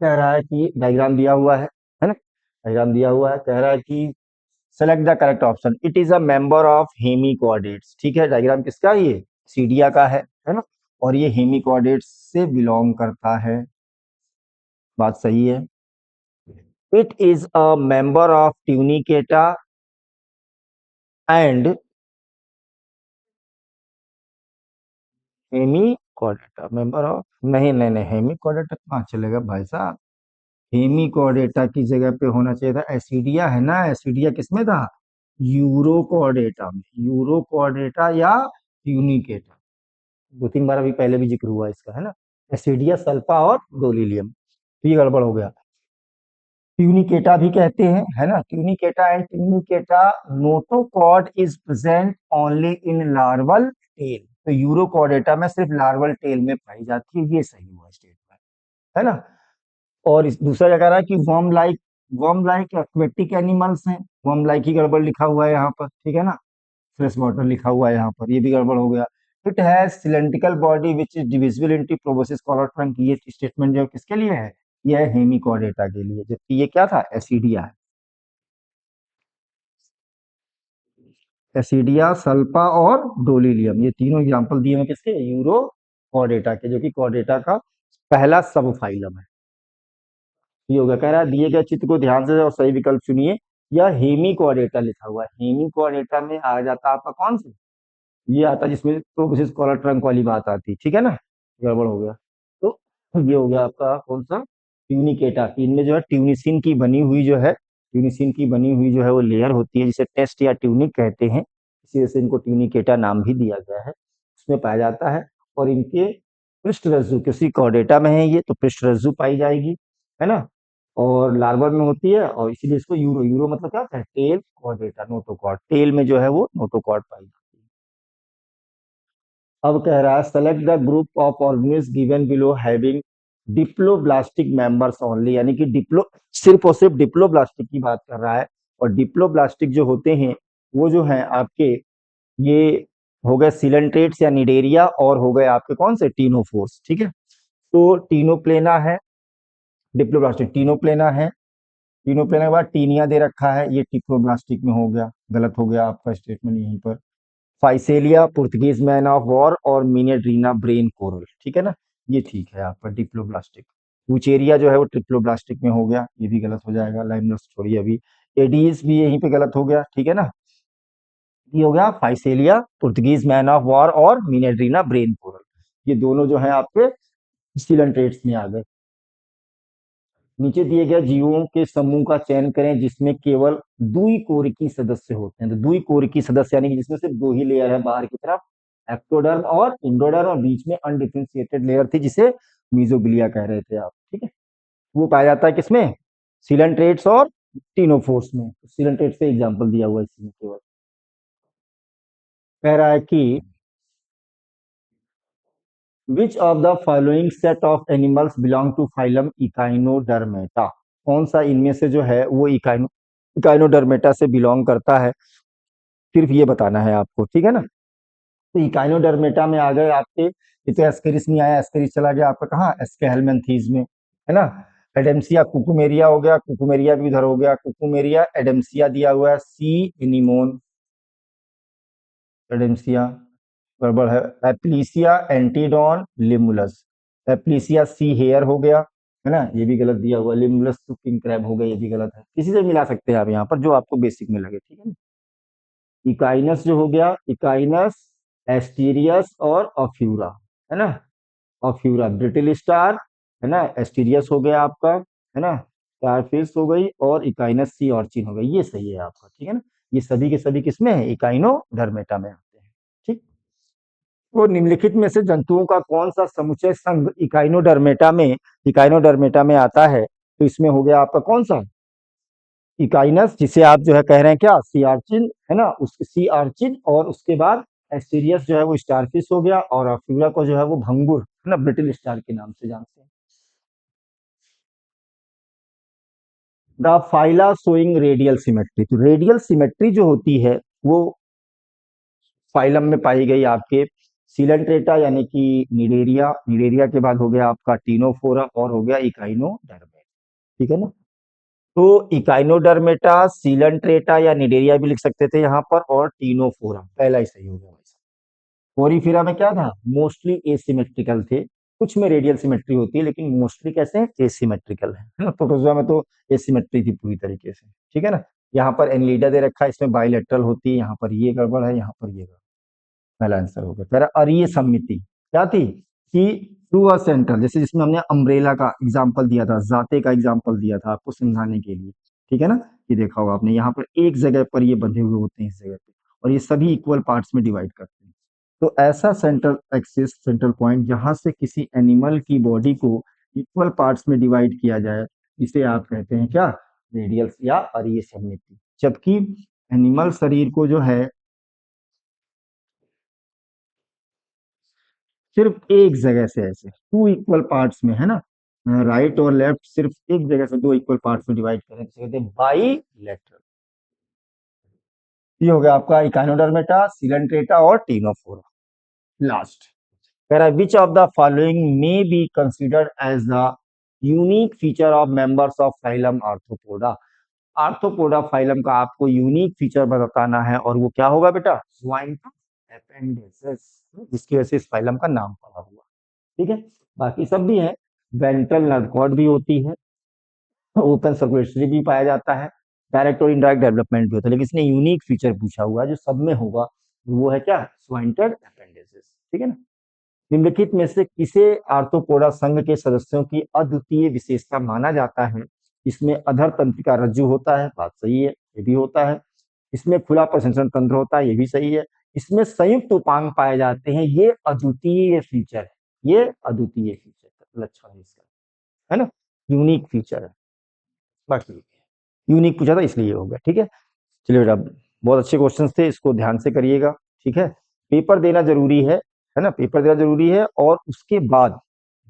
कह रहा है कि डायग्राम दिया हुआ है ना, डायग्राम दिया हुआ है, कह रहा है कि select the correct option. It is a member of hemichordates. ठीक है, डायग्राम किसका है? ये सीडिया का है ना, और ये हेमिकॉर्डेट्स से बिलोंग करता है, बात सही है। It is a member of Tunicata and Hemichordata, member of, नहीं नहीं नहीं, हेमिकॉर्डेटा कहाँ चलेगा भाई साहब? हेमिकॉर्डेटा की जगह पे होना चाहिए था एसिडिया, है ना, एसिडिया किसमें था? यूरोकॉर्डेटा में, यूरोकॉर्डेटा या ट्यूनिकेटा। दो तीन बार अभी पहले भी जिक्र हुआ इसका, है ना। एसिडिया, सल्फा और डोलिलियम। तो ये गड़बड़ हो गया। ट्यूनिकेटा भी कहते हैं, है ना, Tunicata and Tunicata notochord is present only in larval tail. तो यूरोकॉर्डेटा में सिर्फ लार्वल टेल में पाई जाती है, ये सही हुआ स्टेटमेंट, है ना। और दूसरा क्या कह रहा है कि वर्म लाइक एक्वेटिक एनिमल्स हैं, वर्म लाइक ही गड़बड़ लिखा हुआ है यहाँ पर, ठीक है ना। फ्रेश वाटर लिखा हुआ है यहाँ पर, ये भी गड़बड़ हो गया। It has cylindrical body which is divisible into proboscis collar trunk, ये स्टेटमेंट जो किसके लिए है? ये है हेमिकॉर्डेटा के लिए, जबकि ये क्या था? एसिडिया है। एसिडिया, सल्फा और डोलिलियम, ये तीनों एग्जांपल दिए हैं किसके? यूरो कॉर्डेटा के, जो कि कॉर्डेटा का पहला सब फाइलम है। ये होगा। कह रहा है दिए गए चित्र को ध्यान से और सही विकल्प चुनिए। यह हेमिकॉर्डेटा लिखा हुआ है, हेमिकॉर्डेटा में आ जाता आपका कौन सा? ये आता जिसमें तो विशेष कॉलर ट्रंक वाली बात आती, ठीक है ना। गड़बड़ हो गया। तो ये हो गया आपका कौन सा? ट्यूनिकेटा। इनमें जो है ट्यूनिसिन की बनी हुई जो है, ट्यूनिसिन की बनी हुई जो है वो लेयर होती है, जिसे टेस्ट या ट्यूनिक कहते हैं, इसी वजह से इनको ट्यूनिकेटा नाम भी दिया गया है। उसमें पाया जाता है। और इनके पृष्ठ रज्जु किसी कॉर्डेटा में है, ये तो पृष्ठ रज्जु पाई जाएगी, है ना। और लार्वा में होती है, और इसीलिए इसको यूरो, यूरो मतलब क्या होता है? टेल कॉर्डेटा, नोटोकॉर्ड, टेल में जो है वो नोटोकॉर्ड पाई जाती है। अब कह रहा है select the group of organism given below having diploblastic members only, यानी कि डिप्लो, सिर्फ और सिर्फ डिप्लोब्लास्टिक की बात कर रहा है। और डिप्लोब्लास्टिक जो होते हैं वो जो है आपके, ये हो गए सिलेंट्रेट्स या निडेरिया, और हो गए आपके कौन से? टीनोफोर्स। ठीक है, तो टीनोप्लेना है, डिप्लोब्लास्टिक टीनोप्लेना है। टीनोप्लेना के बाद टीनिया दे रखा है, ये डिप्लोब्लास्टिक में हो गया, गलत हो गया आपका स्टेटमेंट यहीं पर। Physalia Portuguese man of war और मिनेड्रीना ब्रेन कोरल, ठीक है ना, ये ठीक है आपका डिप्लोब्लास्टिक। ऊचेरिया जो है वो ट्रिप्लोब्लास्टिक में हो गया, ये भी गलत हो जाएगा। लाइमनस छोड़िए अभी। एडीज भी यहीं पे गलत हो गया, ठीक है ना। ये हो गया Physalia Portuguese man of war और मिनेड्रीना ब्रेन कोरल, ये दोनों जो है आपके सिलेंट्रेट्स में आ गए। नीचे दिए गए जीवों के समूह का चयन करें जिसमें केवल द्विकोरिकी सदस्य होते हैं। तो द्विकोरिकी सदस्य यानी कि जिसमें सिर्फ दो ही लेयर है बाहर की तरफ, एक्टोडर्म और इंडोडर्म, और बीच में अनडिफरेंशिएटेड लेयर थी जिसे मीजोग्लिया कह रहे थे आप, ठीक है। वो पाया जाता है किसमें, सिलेंट्रेट्स और टीनोफोर्स में। सिलेंट्रेट्स का एग्जाम्पल दिया हुआ है इसमें केवल। कह रहा है कि which of the following set of animals belong to phylum echinodermata, कौन सा इनमें से जो है वो इकाइनोडर्मेटा से बिलोंग करता है, सिर्फ ये बताना है आपको, ठीक है ना। तो इकाइनोडर्मेटा में आ गए आपके, ये तो एस्केरिस नहीं आया, एस्केरिस चला गया आपका कहाँ, एस्केहेलमिन्थीज में, है ना। एडेम्सिया कुकुमेरिया हो गया, कुकुमेरिया भी उधर हो गया, कुकुमेरिया एडेम्सिया दिया हुआ है, सी एनिमोन, एडेम्सिया गड़बड़ है, Aplysia Antedon Limulus, Aplysia see here हो गया, है ना, ये भी गलत दिया हुआ, लिमुलस तो किंग क्रैब हो गया, ये भी गलत है। किसी से मिला सकते हैं आप यहाँ पर जो आपको बेसिक में लगे, ठीक है ना। इकाइनस जो हो गया, इकाइनस, एस्टीरियस और ऑफ्यूरा, है ना, ऑफ्यूरा ब्रिटिल स्टार, है ना, एस्टीरियस हो गया आपका, है ना, स्टारफिश हो गई, और इकाइनस सी ऑर्चिन हो गई, ये सही है आपका, ठीक है ना। ये सभी के सभी किसमें है, इकाइनोडर्मेटा में आते हैं, ठीक। वो निम्नलिखित में से जंतुओं का कौन सा समुच्चय संघ इकाइनोडर्मेटा में आता है, तो इसमें हो गया आपका कौन सा, इकाइनस, जिसे आप जो है कह रहे हैं क्या, सी आर्चिन, है ना, उस सी आर्चिन, और उसके बाद एस्टीरियस जो है वो स्टारफिश हो गया, और अफ्यूरा को जो है वो भंगुर, है ना, ब्रिटिल स्टार के नाम से जानते हैं। The phyla showing radial symmetry, तो रेडियल सिमेट्री जो होती है वो फाइलम में पाई गई आपके सिलेंट्रेटा यानी कि निडेरिया, निडेरिया के बाद हो गया आपका टीनोफोरा, और हो गया इकाइनोडर्मेटा, ठीक है ना। तो इकाइनोडर्मेटा, सिलेंट्रेटा या निडेरिया भी लिख सकते थे यहाँ पर, और टीनोफोरा पहला ही सही हो गया भाई साहब। पोरीफेरा में क्या था, मोस्टली एसिमेट्रिकल थे, कुछ में रेडियल सिमेट्री होती है लेकिन मोस्टली कैसे हैं, एसिमेट्रिकल है ना। प्रोटोजोआ में तो एसिमेट्री थी पूरी तरीके से, ठीक है ना। यहाँ पर एनलीडा दे रखा है, इसमें बाइलेटरल होती है, यहाँ पर ये गड़बड़ है, यहाँ पर ये गड़बड़, पहला आंसर होगा तेरा। और ये सम्मिति क्या थी कि थ्रू अ सेंटर, जैसे जिसमें हमने अम्ब्रेला का एग्जांपल दिया था, जाते का एग्जांपल दिया था आपको समझाने के लिए, ठीक है ना। ये देखा होगा आपने, यहाँ पर एक जगह पर ये बंधे हुए होते हैं इस जगह पे, और ये सभी इक्वल पार्ट्स में डिवाइड करते हैं। तो ऐसा सेंट्रल एक्सिस, सेंट्रल पॉइंट जहां से किसी एनिमल की बॉडी को इक्वल पार्ट्स में डिवाइड किया जाए, इसे आप कहते हैं क्या, रेडियल या अरीय सममिति। जबकि एनिमल शरीर को जो है सिर्फ एक जगह से, ऐसे टू इक्वल पार्ट्स में, है ना, राइट और लेफ्ट सिर्फ एक जगह से दो इक्वल पार्ट्स में डिवाइड करें तो कहते हैं बाईलेटरल। ये हो गया आपका इकाइनोडर्मेटा, सिलेंट्रेटा और टीनोफोरा। लास्ट कह रहा है which of the following may be considered as the unique feature of members of phylum arthropoda. Arthropoda phylum का आपको यूनिक फीचर बताना है, और वो क्या होगा बेटा, ज्वाइंट अपेंडिसेस, जिसकी वजह से इस फाइलम का नाम पड़ा हुआ, ठीक है। बाकी सब भी है, वेंट्रल नर्व कॉर्ड भी होती है, ओपन सर्कुलेटरी भी पाया जाता है, डायरेक्ट और इनडायरेक्ट डेवलपमेंट भी होता है, लेकिन इसने यूनिक फीचर पूछा हुआ है जो सब में होगा, वो है क्या, स्वाइंटेड अपेंडिसेस, ठीक है ना। निम्नलिखित में से किसे आर्थ्रोपोडा संघ के सदस्यों की अद्वितीय विशेषता माना जाता है, इसमें अधर तंत्रिका रज्जु होता है, बात सही है, ये भी होता है। इसमें खुला प्रसंचरण तंत्र होता है, ये भी सही है। इसमें संयुक्त उपांग पाए जाते हैं, ये अद्वितीय फीचर है, ये अद्वितीय फीचर लक्षण है इसका, है ना, यूनिक फीचर है। बाकी यूनिक पूछा था इसलिए ये हो गया, ठीक है। चलिए बेटा, बहुत अच्छे क्वेश्चन थे, इसको ध्यान से करिएगा, ठीक है। पेपर देना जरूरी है ना, पेपर देना जरूरी है, और उसके बाद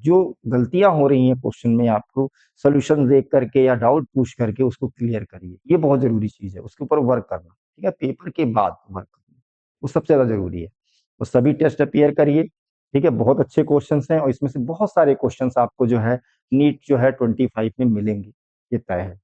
जो गलतियां हो रही हैं क्वेश्चन में, आपको सोल्यूशन देख करके या डाउट पूछ करके उसको क्लियर करिए, ये बहुत जरूरी चीज है, उसके ऊपर वर्क करना, ठीक है, पेपर के बाद वर्क करना वो सबसे ज्यादा जरूरी है। वो सभी टेस्ट अपियर करिए, ठीक है, बहुत अच्छे क्वेश्चन हैं, और इसमें से बहुत सारे क्वेश्चन आपको जो है नीट जो है 25 में मिलेंगे, ये तय है।